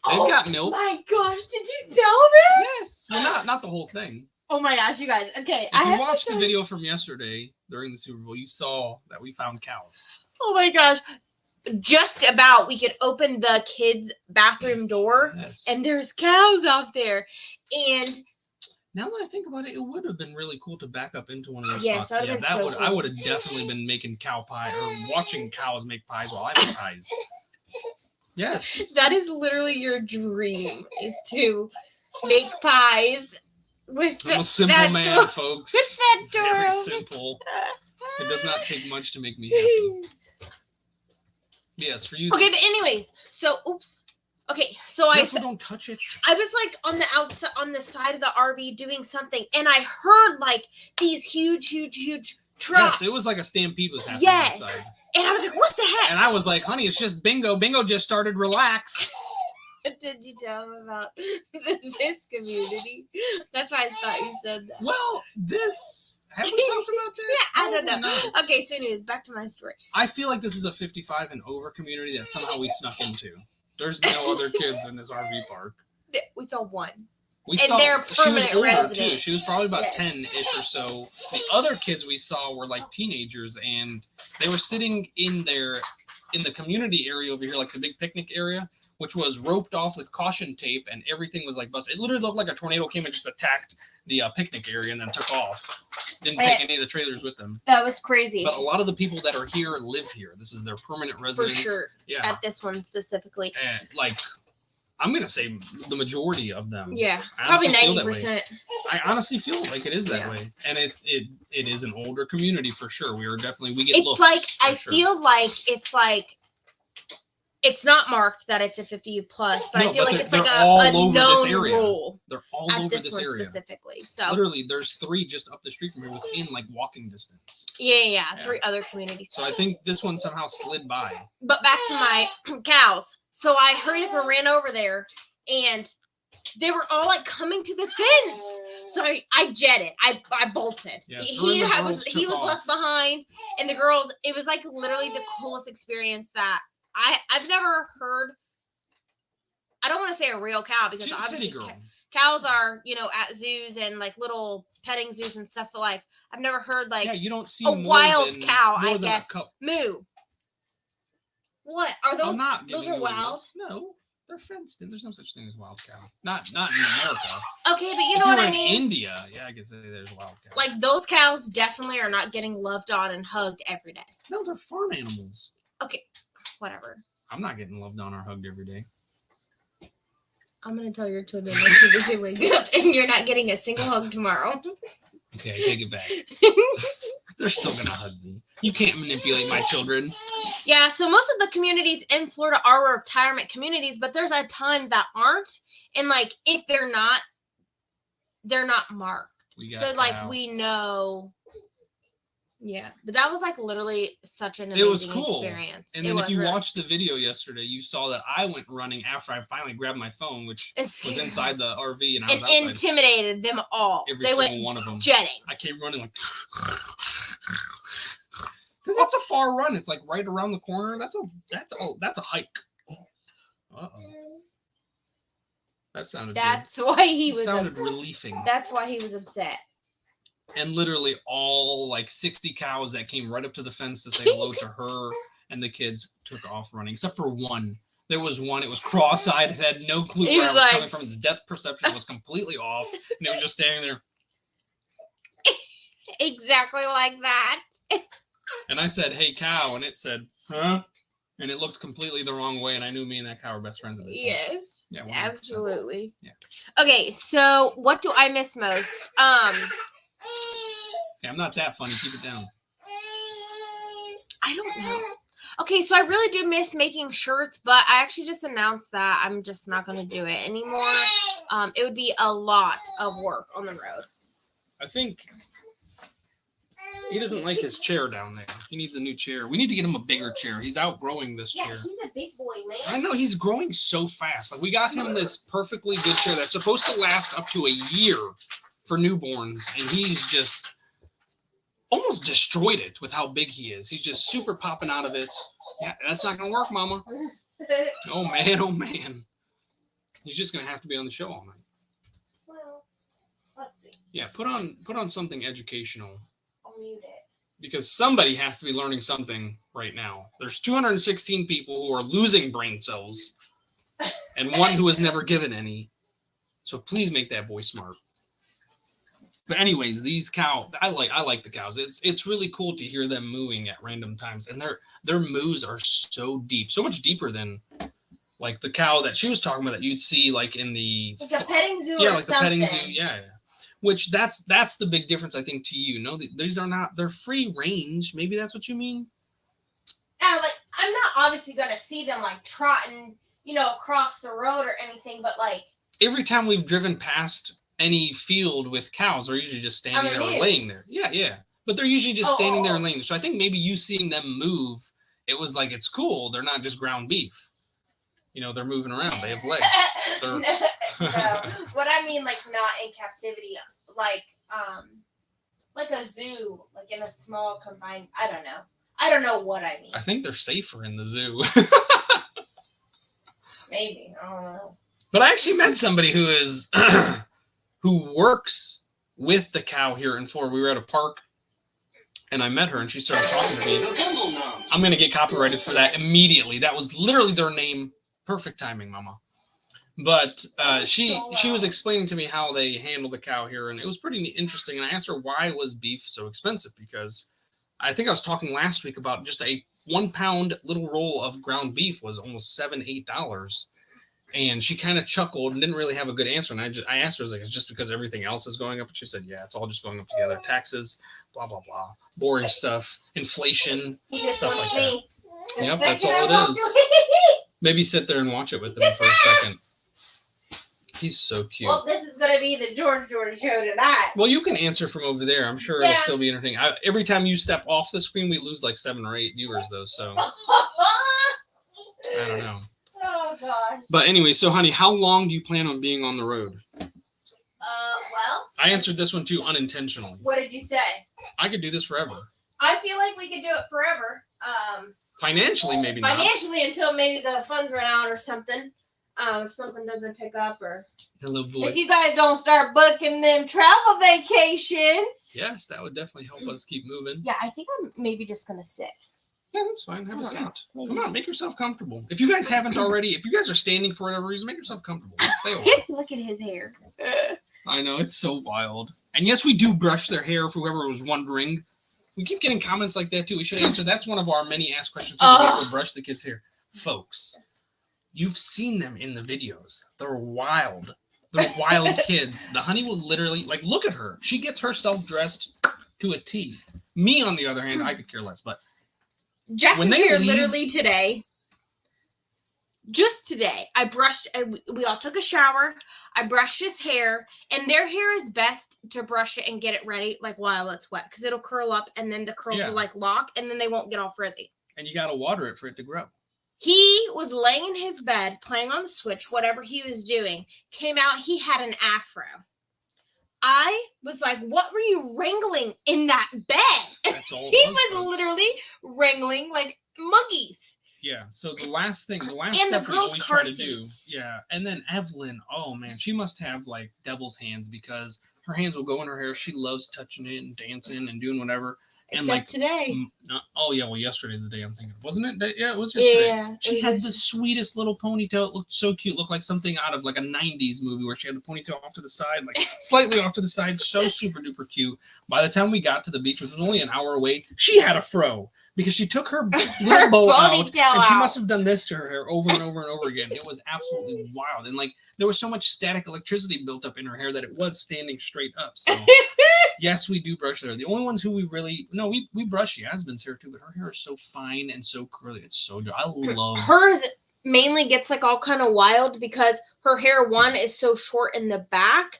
They've got milk. Oh my gosh! Did you tell them? Yes. Well, not the whole thing. Oh my gosh, you guys. Okay, if you watched the video from yesterday during the Super Bowl, you saw that we found cows. Oh my gosh. Just about we could open the kids' bathroom door and there's cows out there. And Now that I think about it, it would have been really cool to back up into one of those Yes, spots. that would've Yeah, been that so would. cool. I would have definitely been making cow pie or watching cows make pies while I make pies. Yes. That is literally your dream, is to make pies with I'm a simple that man, door. folks. With that door Very open. simple. It does not take much to make me happy. Yes, for you. Okay, but anyways, so oops. Okay, so Careful, don't touch it. I was like on the outside, on the side of the RV doing something, and I heard like these huge trucks. Yes, it was like a stampede was happening Yes. outside. And I was like, what the heck? And I was like, honey, it's just Bingo. Bingo just started. Relax. Did you tell him about this community? That's why I thought you said that. Well, have we talked about this? Yeah, I don't know. Probably not. Okay, so anyways, back to my story. I feel like this is a 55 and over community that somehow we snuck into. There's no other kids in this RV park. We saw one. We And saw they're she was permanent older resident. too. She was probably about Yes. 10-ish or so. The other kids we saw were like teenagers, and they were sitting in the community area over here, like the big picnic area, which was roped off with caution tape, and everything was like busted. It literally looked like a tornado came and just attacked the picnic area and then took off. Didn't take any of the trailers with them. That was crazy. But a lot of the people that are here live here. This is their permanent For residence. sure. Yeah. At this one specifically. And like, I'm gonna say the majority of them. Yeah. I Probably honestly feel that way. 90%. I honestly feel like it is that Yeah. way, and it is an older community for sure. We get It's looks. like for I sure. feel like it's not marked that it's a 50 plus, but No, I feel but like it's they're like all a over this known area. rule They're all at over this this one area. specifically. So Literally, there's 3 just up the street from here within like walking distance. yeah, Yeah. 3 other communities. So I think this one somehow slid by. But back to my cows. So I hurried up and ran over there, and they were all like coming to the fence. So I jetted. I bolted. Yes, He the girls was took off. left behind, and the girls. It was like literally the coolest experience that I've never heard. I don't want to say a real cow because She's a obviously city girl. cows are at zoos and like little petting zoos and stuff. But like I've never heard like Yeah, you don't see a more wild than, cow, more I than a guess. couple. moo. What are those? I'm not those giving are you a- wild? No, they're fenced in. There's no such thing as wild cow. Not in America. Okay, but you If know what were I in mean. India, yeah, I could say there's wild cow. Like those cows definitely are not getting loved on and hugged every day. no, they're farm animals. Okay, whatever. I'm not getting loved on or hugged every day. I'm gonna tell your children that you wake up and you're not getting a single hug tomorrow. Okay, I take it back. They're still gonna hug me. You can't manipulate my children. Yeah, so most of the communities in Florida are retirement communities, but there's a ton that aren't. And like if they're not marked. We got So like cow. we know. Yeah, but that was like literally such an It was amazing cool. experience. And It then was if you really- watched the video yesterday, you saw that I went running after I finally grabbed my phone, which It's was scary. inside the RV, and I was and outside. intimidated them all. Every They single went one of them. jetting. I came running like, because that's a far run. It's like right around the corner. That's a hike. Uh-oh. That sounded good. That's why he It was. sounded relieving. That's why he was upset. And literally all like 60 cows that came right up to the fence to say hello to her and the kids took off running, except for one. There was one. It was cross-eyed. It had no clue He where I was was like- coming from. Its depth perception was completely off, and it was just standing there. Exactly like that. And I said, "Hey, cow," and it said, "Huh?" And it looked completely the wrong way, and I knew me and that cow were best friends at this point. Yes. Yeah, 100%. Absolutely. Yeah. Okay, so what do I miss most? Hey, I'm not that funny. Keep it down. I don't know. Okay, so I really do miss making shirts, but I actually just announced that I'm just not going to do it anymore. It would be a lot of work on the road. I think he doesn't like his chair down there. He needs a new chair. We need to get him a bigger chair. He's outgrowing this chair. he's a big boy, man. I know, he's growing so fast. Like, we got him this perfectly good chair that's supposed to last up to a year for newborns, and he's just almost destroyed it with how big he is. He's just super popping out of it. Yeah, that's not gonna work, Mama. Oh man, oh man. He's just gonna have to be on the show all night. Well, let's see. Yeah, put on something educational, I'll mute it. because somebody has to be learning something right now. There's 216 people who are losing brain cells, and one who has never given any. So please make that boy smart. But anyways, these cow, I like the cows. It's really cool to hear them mooing at random times, and their moos are so deep, so much deeper than like the cow that she was talking about that you'd see like in the like a petting zoo, yeah, or like something. the petting zoo, yeah. Which that's the big difference I think to you. No, these are not, they're free range. Maybe that's what you mean. Yeah, like I'm not obviously gonna see them like trotting, across the road or anything, but like every time we've driven past any field with cows, they're usually just standing there or laying there. Yeah. But they're usually just standing there and laying there. So I think maybe you seeing them move, it was like, it's cool. They're not just ground beef. They're moving around. They have legs. No. What I mean, like not in captivity, like a zoo, like in a small confined. I don't know what I mean. I think they're safer in the zoo. Maybe, I don't know. But I actually met somebody who is who works with the cow here in Florida. We were at a park, and I met her, and she started talking to me. I'm going to get copyrighted for that immediately. That was literally their name. Perfect timing, Mama. But she was explaining to me how they handle the cow here, and it was pretty interesting. And I asked her, why was beef so expensive? Because I think I was talking last week about just a 1 pound little roll of ground beef was almost $7-8. And she kind of chuckled and didn't really have a good answer. And I asked her, I was like, it's just because everything else is going up? And she said, yeah, it's all just going up together. Taxes, blah, blah, blah. Boring stuff. Inflation, stuff like that. Yep, that's all it is. Maybe sit there and watch it with him for a second. He's so cute. Well, this is going to be the George show tonight. Well, you can answer from over there. I'm sure it'll still be entertaining. Every time you step off the screen, we lose like 7 or 8 viewers, though. So I don't know. Oh, gosh. But anyway, so honey, how long do you plan on being on the road? Well, I answered this one too unintentionally. What did you say? I could do this forever. I feel like we could do it forever. Financially, maybe not. Financially, until maybe the funds run out or something. If something doesn't pick up, or if you guys don't start booking them travel vacations. Yes, that would definitely help us keep moving. Yeah, I think I'm maybe just gonna sit. Yeah, that's fine. Have a seat. Come on, make yourself comfortable. If you guys haven't already, if you guys are standing for whatever reason, make yourself comfortable. Stay a while. Look at his hair. I know, it's so wild. And yes, we do brush their hair, for whoever was wondering. We keep getting comments like that too. We should answer. That's one of our many asked questions. Do we ever brush the kids' hair? Folks, you've seen them in the videos. They're wild. They're wild kids. The honey will literally, like, look at her. She gets herself dressed to a T. Me, on the other hand, I could care less. But Jackson's here literally today. Just today, we all took a shower. I brushed his hair, and their hair is best to brush it and get it ready, like while it's wet, because it'll curl up, and then the curls will like lock, and then they won't get all frizzy. And you got to water it for it to grow. He was laying in his bed, playing on the Switch, whatever he was doing. Came out, he had an afro. I was like, what were you wrangling in that bed? That's all He was literally wrangling like monkeys. Yeah, so the last step we always try to do. Yeah, and then Evelyn, oh man, she must have like devil's hands, because her hands will go in her hair. She loves touching it and dancing and doing whatever. And except today. Yesterday's the day I'm thinking. Wasn't it? Yeah, it was yesterday. Yeah. She had the sweetest little ponytail. It looked so cute. Looked like something out of like a 90s movie where she had the ponytail off to the side, like slightly off to the side. So super duper cute. By the time we got to the beach, which was only an hour away, she had a fro. Because she took her little bow out, and she must have done this to her hair over and over and over again. It was absolutely wild. And like, there was so much static electricity built up in her hair that it was standing straight up. So yes, we do brush her. The only ones who we brush Yasmin's hair too, but her hair is so fine and so curly. It's so good. I love hers. Mainly gets like all kind of wild because her hair, one, is so short in the back,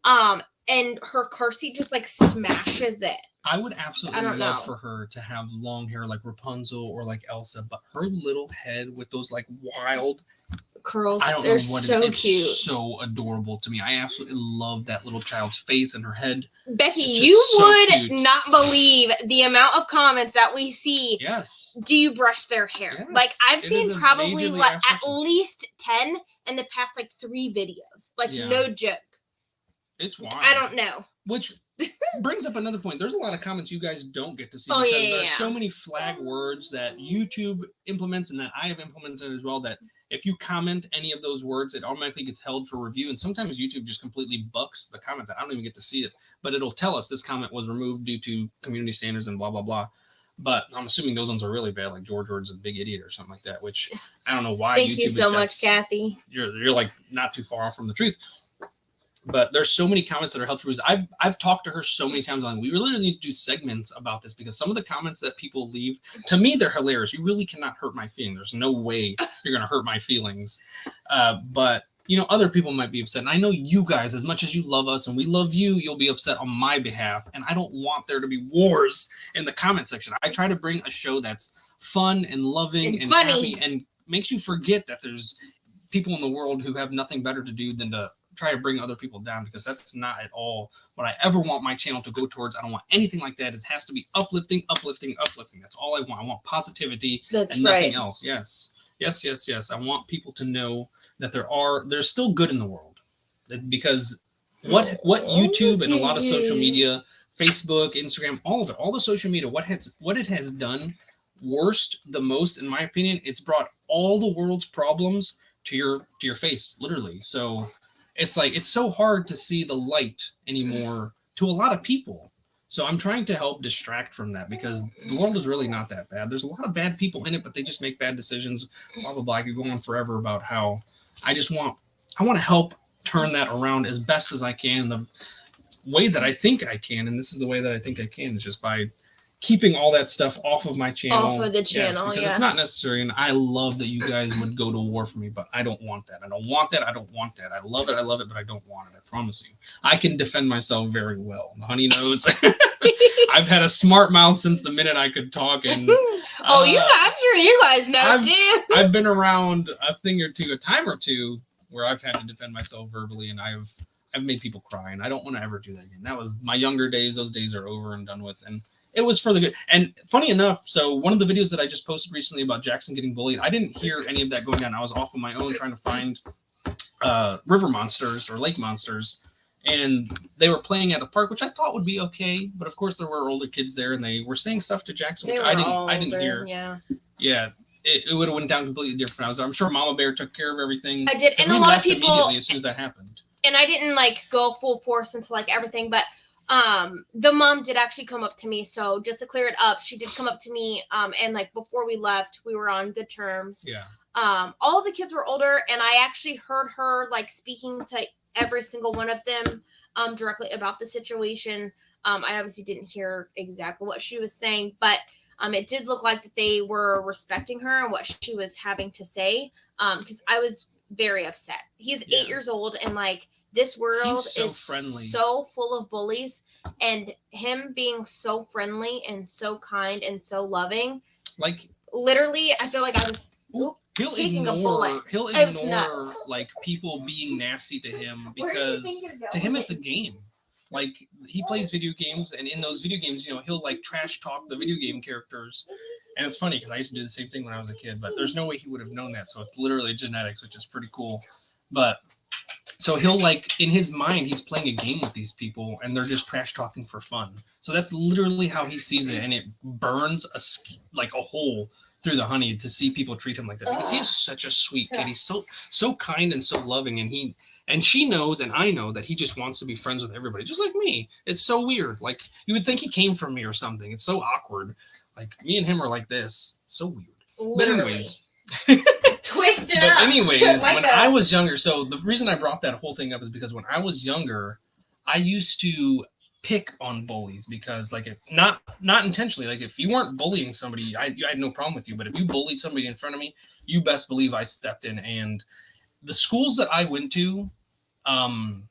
and her car seat just like smashes it. I would absolutely love for her to have long hair like Rapunzel or like Elsa, but her little head with those like wild curls, I don't know what it's cute. So adorable to me. I absolutely love that little child's face and her head. Becky, you would not believe the amount of comments that we see. Yes. Do you brush their hair? Yes. Like, I've seen probably like at least 10 in the past like 3 videos. Like, no joke. It's wild. I don't know. Which brings up another point. There's a lot of comments you guys don't get to see because there's so many flag words that YouTube implements and that I have implemented as well, that if you comment any of those words, it automatically gets held for review. And sometimes YouTube just completely bucks the comment that I don't even get to see it, but it'll tell us this comment was removed due to community standards and blah, blah, blah. But I'm assuming those ones are really bad, like George Word's a big idiot or something like that, which I don't know why. Thank you so much, Kathy. You're like not too far off from the truth. But there's so many comments that are held for reviews. I've talked to her so many times on. We really need to do segments about this because some of the comments that people leave, to me, they're hilarious. You really cannot hurt my feelings. There's no way you're gonna hurt my feelings. But you know, other people might be upset. And I know you guys, as much as you love us and we love you, you'll be upset on my behalf. And I don't want there to be wars in the comment section. I try to bring a show that's fun and loving and funny happy and makes you forget that there's people in the world who have nothing better to do than to try to bring other people down, because that's not at all what I ever want my channel to go towards. I don't want anything like that. It has to be uplifting, uplifting, uplifting. That's all I want. I want positivity and nothing else. Yes. I want people to know that there's still good in the world, because what YouTube and a lot of social media, Facebook, Instagram, all of it, all the social media, what it has done the most, in my opinion, it's brought all the world's problems to your face, literally. So it's like, it's so hard to see the light anymore to a lot of people. So I'm trying to help distract from that, because the world is really not that bad. There's a lot of bad people in it, but they just make bad decisions, blah, blah, blah. I could go on forever about how I want to help turn that around as best as I can, the way that I think I can. And this is the way that I think I can, is just by keeping all that stuff off of my channel. Off of the channel, because it's not necessary. And I love that you guys would go to war for me, but I don't want that. I don't want that. I don't want that. I love it, but I don't want it. I promise you. I can defend myself very well. The honey knows. I've had a smart mouth since the minute I could talk. And I'm sure you guys know, too. I've been around a time or two where I've had to defend myself verbally, and I've made people cry, and I don't want to ever do that again. That was my younger days. Those days are over and done with. And it was for the good. And funny enough, so one of the videos that I just posted recently about Jackson getting bullied, I didn't hear any of that going down. I was off on my own trying to find river monsters or lake monsters. And they were playing at the park, which I thought would be okay. But of course, there were older kids there, and they were saying stuff to Jackson, which I didn't hear. Yeah. It would have went down completely different. I'm sure Mama Bear took care of everything. I did, and a lot of people immediately as soon as that happened. And I didn't go full force into everything, but the mom did actually come up to me. So just to clear it up, she did come up to me. And before we left, we were on good terms. Yeah. All of the kids were older, and I actually heard her speaking to every single one of them directly about the situation. I obviously didn't hear exactly what she was saying, but it did look like that they were respecting her and what she was having to say. Because I was very upset. He's 8 years old, and this world is friendly, so full of bullies, and him being so friendly and so kind and so loving. Literally, I feel like I was taking a bullet. He'll ignore people being nasty to him, because to him it's a game. He plays video games, and in those video games, he'll trash talk the video game characters. And it's funny because I used to do the same thing when I was a kid, but there's no way he would have known that. So it's literally genetics, which is pretty cool. But so he'll in his mind, he's playing a game with these people, and they're just trash talking for fun. So that's literally how he sees it. And it burns a hole through the honey to see people treat him like that, because he is such a sweet kid. He's so kind and so loving. And she knows, and I know, that he just wants to be friends with everybody, just like me. It's so weird. You would think he came from me or something. It's so awkward. Me and him are like this. It's so weird. Literally. But anyways. Twist it up. Anyways, when I was younger, so the reason I brought that whole thing up is because when I was younger, I used to pick on bullies, because not intentionally. If you weren't bullying somebody, I had no problem with you. But if you bullied somebody in front of me, you best believe I stepped in. And the schools that I went to, I'm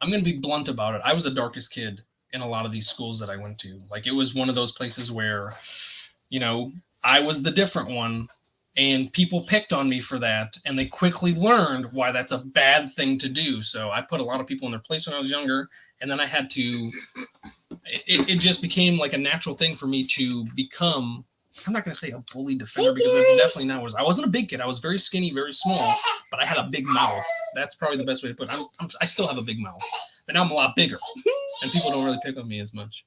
going to be blunt about it. I was the darkest kid in a lot of these schools that I went to. It was one of those places where, I was the different one, and people picked on me for that. And they quickly learned why that's a bad thing to do. So I put a lot of people in their place when I was younger. And then I had to, it just became a natural thing for me to become, I'm not going to say a bully defender, because that's definitely not what I wasn't a big kid. I was very skinny, very small, but I had a big mouth. That's probably the best way to put it. I still have a big mouth, but now I'm a lot bigger, and people don't really pick on me as much.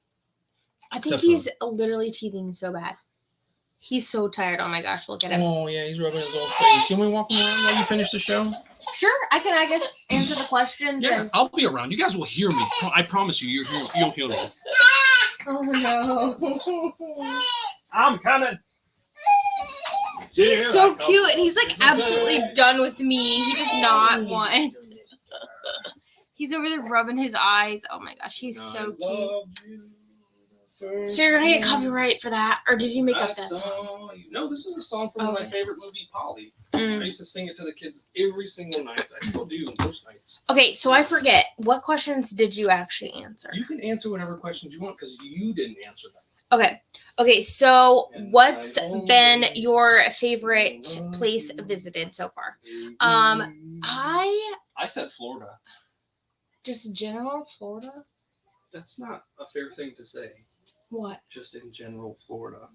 I think he's literally teething so bad. He's so tired. Oh my gosh, look at him. Oh yeah, he's rubbing his old face. You want me to walk him around while you finish the show? Sure, I guess, answer the questions. Yeah, and... I'll be around. You guys will hear me. I promise you, you'll hear me. Oh no. I'm coming. He's so cute, and he's like absolutely done with me. He does not want. He's over there rubbing his eyes. Oh my gosh, he's so cute. So you're gonna get copyright for that, or did you make up that song? No, this is a song from my favorite movie, Polly. I used to sing it to the kids every single night. I still do most nights. Okay, so I forget. What questions did you actually answer? You can answer whatever questions you want because you didn't answer them. Okay. So what's been your favorite place visited so far? I said Florida. Just general Florida? That's not a fair thing to say. What? Just in general Florida.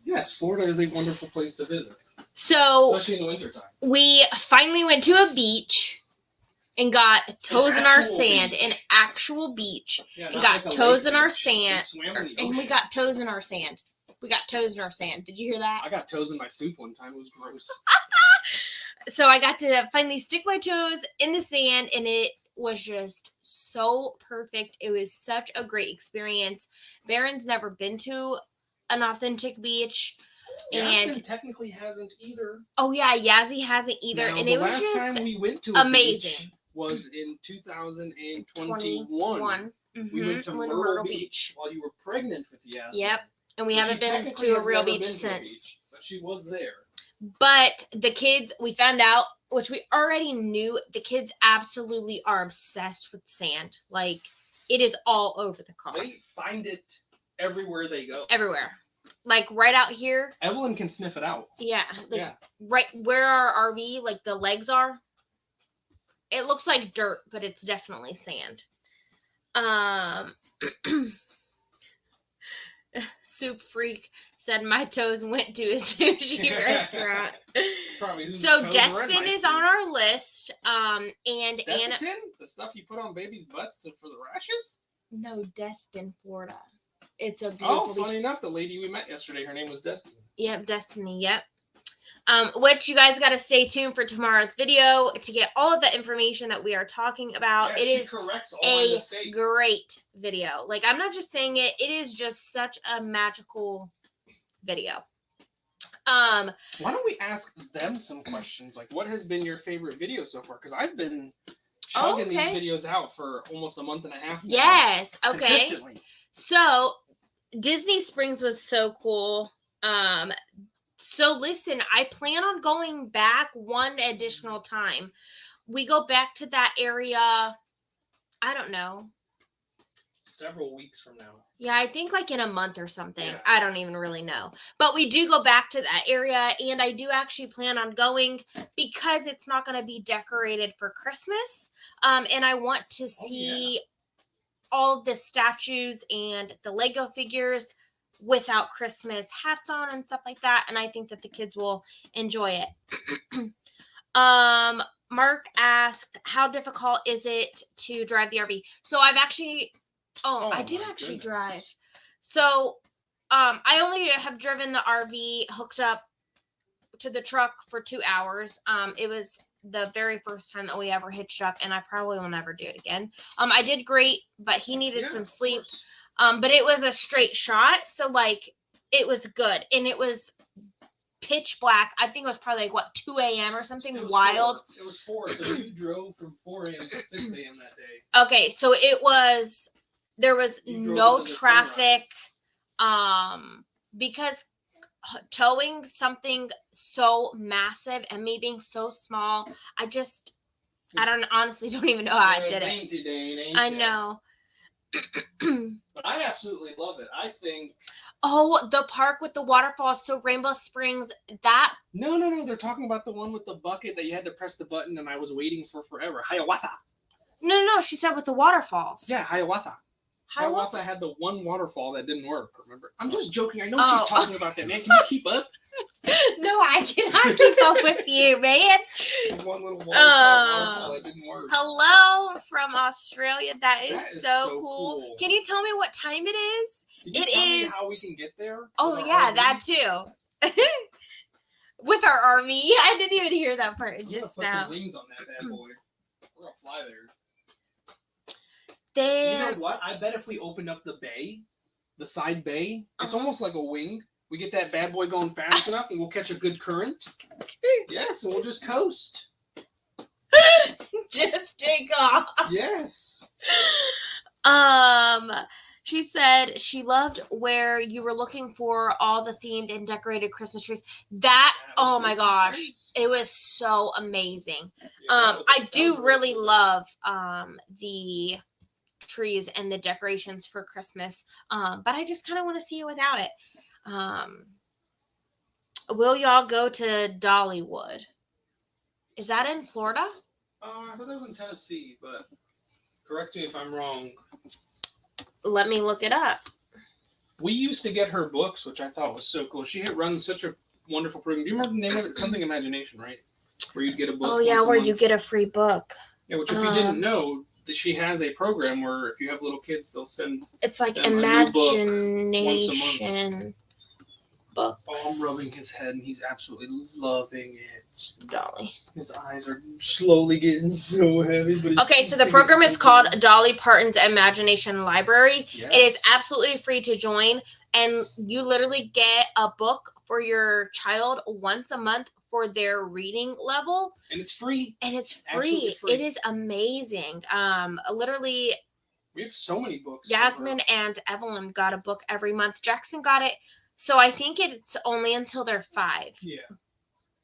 Yes, Florida is a wonderful place to visit. So, especially in the wintertime. We finally went to a beach and got toes in our sand. An actual beach. Yeah, and got toes in our sand. And we got toes in our sand. We got toes in our sand. Did you hear that? I got toes in my soup one time. It was gross. So I got to finally stick my toes in the sand, and it was just so perfect. It was such a great experience. Barron's never been to an authentic beach. And technically hasn't either. Oh yeah, Yazzie hasn't either. Now, and it was just last time we went to amazing. Was in 2021. We went to Myrtle Beach while you were pregnant with Yazzie. Yep. And we haven't been to a real beach since. But she was there. But the kids, we found out, which we already knew, the kids absolutely are obsessed with sand. Like, it is all over the car. They find it everywhere they go. Everywhere. Like, right out here. Evelyn can sniff it out. Yeah. Like, right where our RV, like, the legs are. It looks like dirt, but it's definitely sand. Soup Freak said my toes went to a sushi restaurant. So Destin is on our list. And Destin? Anna, the stuff you put on babies' butts for the rashes? No, Destin, Florida. It's a beautiful beach. Funny enough, the lady we met yesterday, her name was Destiny. Yep, Destiny. Yep. Which you guys got to stay tuned for tomorrow's video to get all of the information that we are talking about. Yeah, it is a great video. Like, I'm not just saying it. It is just such a magical video. Why don't we ask them some questions? Like, what has been your favorite video so far? Because I've been chugging these videos out for almost a month and a half now. Yes. Okay. Consistently. So, Disney Springs was so cool. So listen, I plan on going back one additional time. We go back to that area, I don't know. Several weeks from now. Yeah, I think like in a month or something. Yeah. I don't even really know. But we do go back to that area, and I do actually plan on going because it's not going to be decorated for Christmas. And I want to see all of the statues and the Lego figures without Christmas hats on and stuff like that, and I think that the kids will enjoy it. Mark asked, how difficult is it to drive the RV? So I've actually I did actually drive. So I only have driven the RV hooked up to the truck for 2 hours. It was the very first time that we ever hitched up, and I probably will never do it again. I did great, but he needed some sleep. But it was a straight shot, so like it was good, and it was pitch black. I think it was probably like 2 a.m. or something wild. 4. It was 4, so you drove from 4 a.m. to 6 a.m. that day. Okay, so there was no traffic, because towing something so massive and me being so small, I honestly don't even know how I did it. I know. But I absolutely love it. I think. Oh, the park with the waterfalls. So Rainbow Springs, that. No. They're talking about the one with the bucket that you had to press the button, and I was waiting for forever. Hiawatha. No. She said with the waterfalls. Yeah, Hiawatha. Hiawatha had the one waterfall that didn't work. Remember? I'm just joking. I know she's talking about that, man. Can you keep up? No, I cannot keep up with you, man. One little waterfall that didn't work. Hello from Australia. That is so cool. Can you tell me what time it is? Can you It tell me is- how we can get there? Oh with our yeah, RV? that too. With our RV, I didn't even hear that part I'm gonna just put now. some wings on that bad boy. We're gonna fly there. They, You know what? I bet if we opened up the bay, the side bay, it's almost like a wing. We get that bad boy going fast enough, and we'll catch a good current. Yes, and we'll just coast. just take off. Yes. She said she loved where you were looking for all the themed and decorated Christmas trees. That, oh my gosh, it was so amazing. I do really love the trees and the decorations for Christmas. But I just kind of want to see it without it. Will y'all go to Dollywood? Is that in Florida? I thought that was in Tennessee, but correct me if I'm wrong. Let me look it up. We used to get her books, which I thought was so cool. She runs such a wonderful program. Do you remember the name of it? Something Imagination, right? Where you'd get a book. Oh yeah, where you get a free book. Yeah, which if you didn't know, that she has a program where if you have little kids, they'll send. It's like them a new book Imagination books. Oh, I'm rubbing his head, and he's absolutely loving it. Dolly. His eyes are slowly getting so heavy. But Okay, so the program is called Dolly Parton's Imagination Library. Yes. It is absolutely free to join, and you literally get a book for your child once a month for their reading level. And it's free. And it's Absolutely free. It is amazing. Literally, we have so many books. Jasmine and Evelyn got a book every month. Jackson got it. So I think it's only until they're 5. Yeah.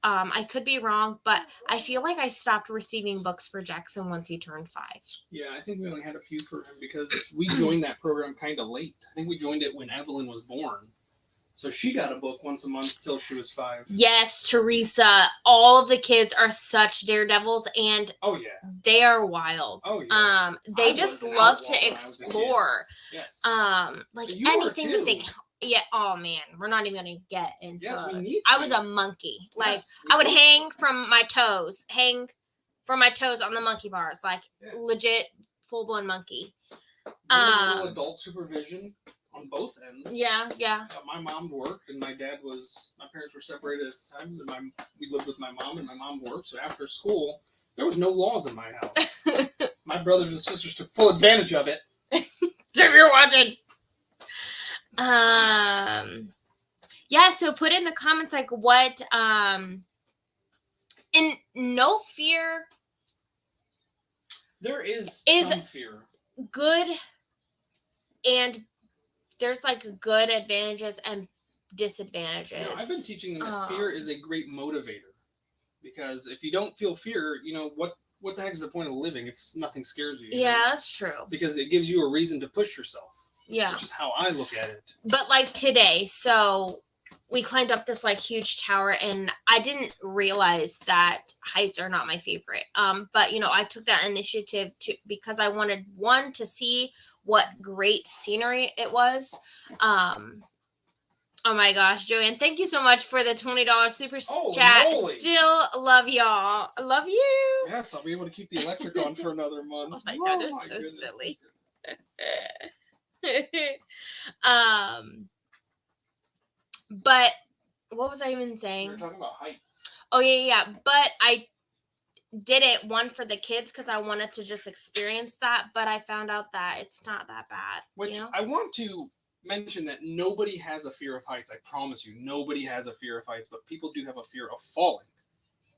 I could be wrong, but I feel like I stopped receiving books for Jackson once he turned 5. Yeah, I think we only had a few for him because we joined that program kind of late. I think we joined it when Evelyn was born. So she got a book once a month till she was 5. Yes, Teresa. All of the kids are such daredevils, and oh yeah, they are wild. Oh yeah. They just love to explore. Yes. Like You are anything that they too. can. Yeah. Oh man, we're not even gonna get into. Yes, we it. need I to. was a monkey. Like Yes, we I would both hang from my toes, on the monkey bars, like Yes. legit full blown monkey. With a little adult supervision on both ends. Yeah. My mom worked, and my parents were separated at the time. And we lived with my mom, and my mom worked. So after school, there was no laws in my house. My brothers and sisters took full advantage of it. So if you're watching. Yeah, so put in the comments like what in no fear There is some fear. Good, and there's like good advantages and disadvantages. You know, I've been teaching them that fear is a great motivator, because if you don't feel fear, what the heck is the point of living if nothing scares you? Yeah, that's true. Because it gives you a reason to push yourself. Yeah. Which is how I look at it. But like today, so we climbed up this like huge tower, and I didn't realize that heights are not my favorite. But I took that initiative because I wanted to see what great scenery it was. Oh my gosh, Joanne, thank you so much for the $20 super chat. Moly. Still love y'all. I love you. Yes, I'll be able to keep the electric on for another month. Oh my God, it's so goodness. silly. But what was I even saying? We were talking about heights. Oh yeah. But I did it for the kids because I wanted to just experience that. But I found out that it's not that bad. Which I want to mention that nobody has a fear of heights. I promise you, nobody has a fear of heights. But people do have a fear of falling.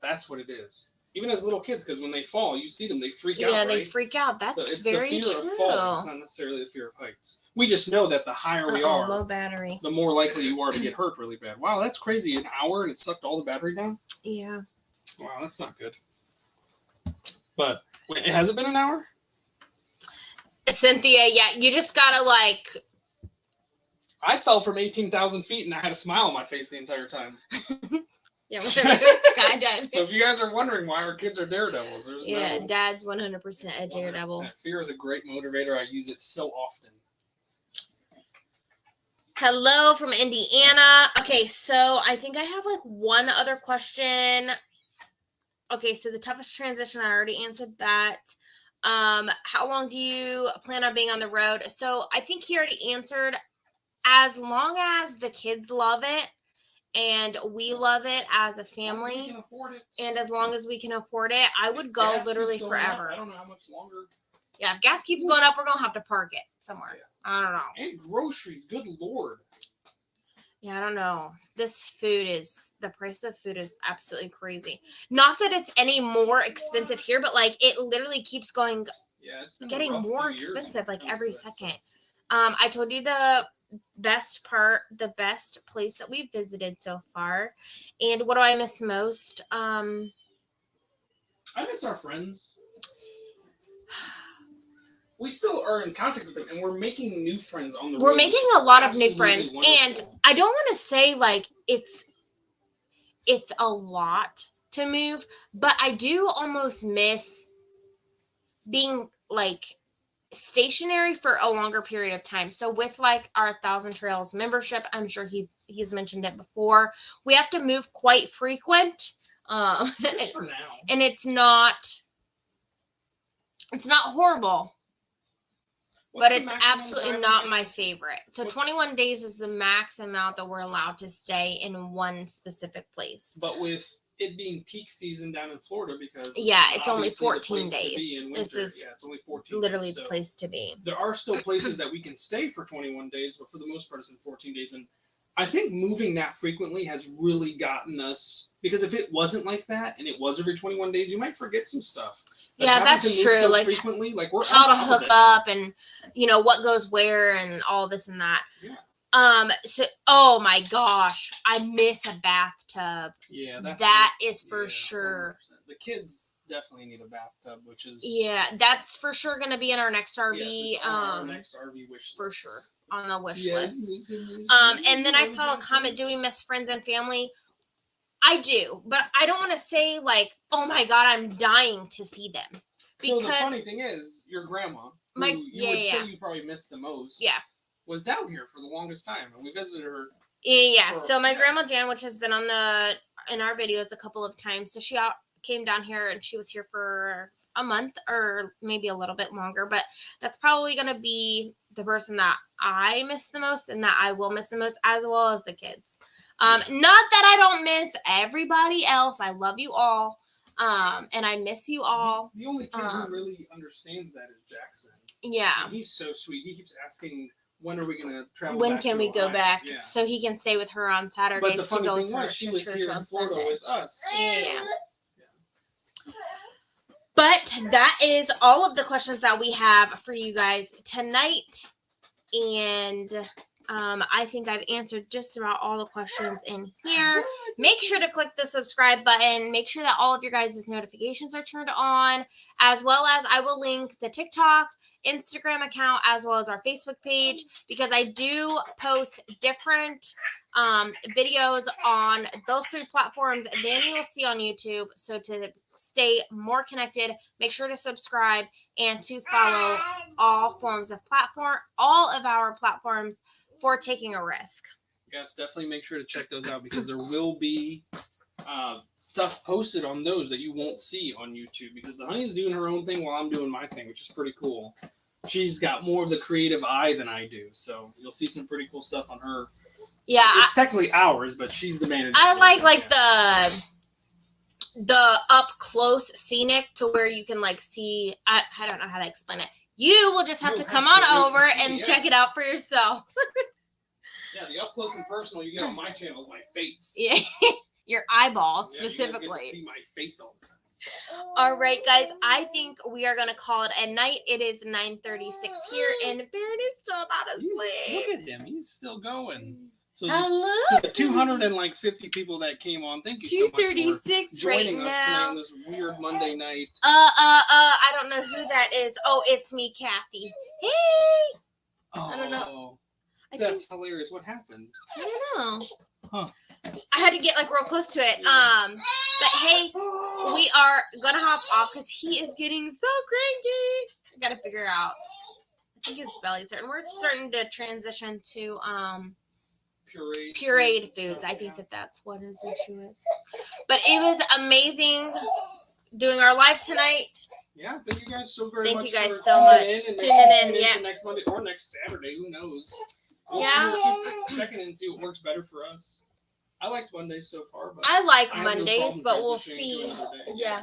That's what it is. Even as little kids, because when they fall, you see them, they freak out. Yeah, right? they freak out. That's so it's very the fear true. of falling. It's not necessarily the fear of heights. We just know that the higher we are, low battery, the more likely you are to get hurt really bad. Wow, that's crazy. An hour and it sucked all the battery down? Yeah. Wow, that's not good. But wait, has it been an hour? Cynthia, yeah, you just gotta I fell from 18,000 feet and I had a smile on my face the entire time. Yeah, skydiving. So if you guys are wondering why our kids are daredevils, there's Dad's 100% a daredevil. 100%. Fear is a great motivator. I use it so often. Hello from Indiana. Okay, so I think I have one other question. Okay, so the toughest transition, I already answered that. How long do you plan on being on the road? So I think he already answered as long as the kids love it and we love it as a family, and as long as we can afford it, I would go literally forever. I don't know how much longer. Yeah, if gas keeps going up, we're going to have to park it somewhere. Yeah. I don't know. And groceries, good Lord. Yeah, I don't know. The price of food is absolutely crazy. Not that it's any more expensive here, but like it literally keeps going. Yeah, it's been getting more expensive like every second. I told you the best place that we've visited so far. And what do I miss most? I miss our friends. We still are in contact with them, and we're making new friends on the road. We're making a lot of new friends, and I don't want to say like it's a lot to move, but I do almost miss being like stationary for a longer period of time. So with like our 1,000 Trails membership, I'm sure he's mentioned it before, we have to move quite frequent. Just for now. And it's not horrible. But it's absolutely not my favorite. So 21 days is the max amount that we're allowed to stay in one specific place. But with it being peak season down in Florida, because it's only 14 days. This is it's only 14 literally days, the place to be. There are still places that we can stay for 21 days, but for the most part it's in 14 days. And I think moving that frequently has really gotten us, because if it wasn't like that and it was every 21 days, you might forget some stuff. Like yeah, that's true. So like frequently, like we're how to hook up and what goes where and all this and that. Yeah. So oh my gosh, I miss a bathtub. Yeah, that is for sure. 100%. The kids definitely need a bathtub, which is that's for sure going to be in our next RV. Yes, it's on our next RV wish list. For sure. On the wish list. And then I saw a comment, do we miss friends and family? I do, but I don't want to say like, oh my God, I'm dying to see them. Because so the funny thing is, your grandma, who you would say you probably missed the most, was down here for the longest time, and we visited her. Yeah. So my grandma Jan, which has been in our videos a couple of times, so she came down here and she was here for a month or maybe a little bit longer, but that's probably going to be the person that I miss the most and that I will miss the most, as well as the kids. Not that I don't miss everybody else. I love you all. And I miss you all. The only kid who really understands that is Jackson. Yeah. And he's so sweet. He keeps asking, when are we going to travel back? When can can we go back? Yeah. So he can stay with her on Saturdays. But the funny thing was, she was here in Florida with us. Yeah. But that is all of the questions that we have for you guys tonight. And I think I've answered just about all the questions in here. Make sure to click the subscribe button. Make sure that all of your guys' notifications are turned on, as well as I will link the TikTok, Instagram account, as well as our Facebook page, because I do post different videos on those 3 platforms than you will see on YouTube. So to stay more connected, make sure to subscribe and to follow all of our platforms for taking a risk. Yes, definitely make sure to check those out, because there will be stuff posted on those that you won't see on YouTube, because the honey's doing her own thing while I'm doing my thing, which is pretty cool. She's got more of the creative eye than I do, so you'll see some pretty cool stuff on her. Yeah, it's technically ours, but she's the manager. I like the up close scenic to where you can like see. I don't know how to explain it. You will just have to come on over and check it out for yourself. Yeah, the up close and personal you get on my channel is my face. Yeah, your eyeballs specifically. You guys get to see my face all the time. All right, guys. I think we are going to call it a night. It is 9:36 here, and Baron is still not asleep. Look at him. He's still going. So the 250 people that came on, thank you so much for 236 joining right us now. tonight on this weird Monday night. I don't know who that is. Oh, it's me, Kathy. Hey! Oh, I don't know. That's hilarious. What happened? I don't know. Huh. I had to get like real close to it. But hey, we are gonna hop off because he is getting so cranky. I gotta figure out. I think his belly's hurting. We're starting to transition to pureed foods. I think that's what his issue is. But it was amazing doing our live tonight. Yeah, thank you guys so very much. Thank you guys so much. Tuning in next Monday or next Saturday. Who knows? We'll keep checking and see what works better for us. I liked Mondays so far, but I like I have no Mondays, problem but we'll transitioning to see. another day. Yeah.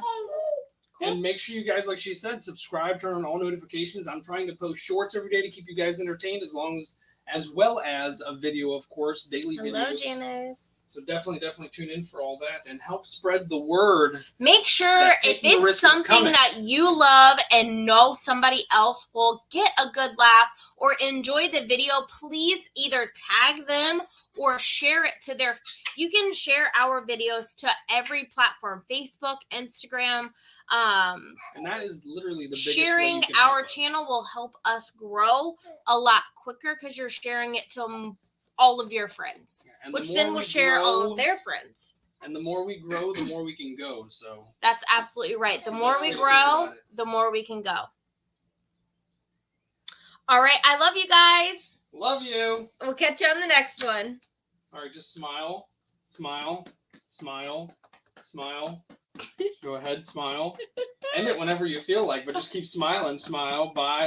And make sure you guys, like she said, subscribe, turn on all notifications. I'm trying to post shorts every day to keep you guys entertained, as well as a video, of course, daily videos. Hello, Janice. So definitely tune in for all that and help spread the word. Make sure if it's something that you love and know somebody else will get a good laugh or enjoy the video, please either tag them or share it to their. You can share our videos to every platform: Facebook, Instagram. And that is literally the biggest sharing way you can our help channel us. will help us grow a lot quicker because you're sharing it to all of your friends, which then will share all of their friends. And the more we grow, the more we can go. So that's absolutely right. The more we grow, the more we can go. All right. I love you guys. Love you. We'll catch you on the next one. All right. Just smile, smile, smile, smile. Go ahead, smile. End it whenever you feel like, but just keep smiling. Smile. Bye.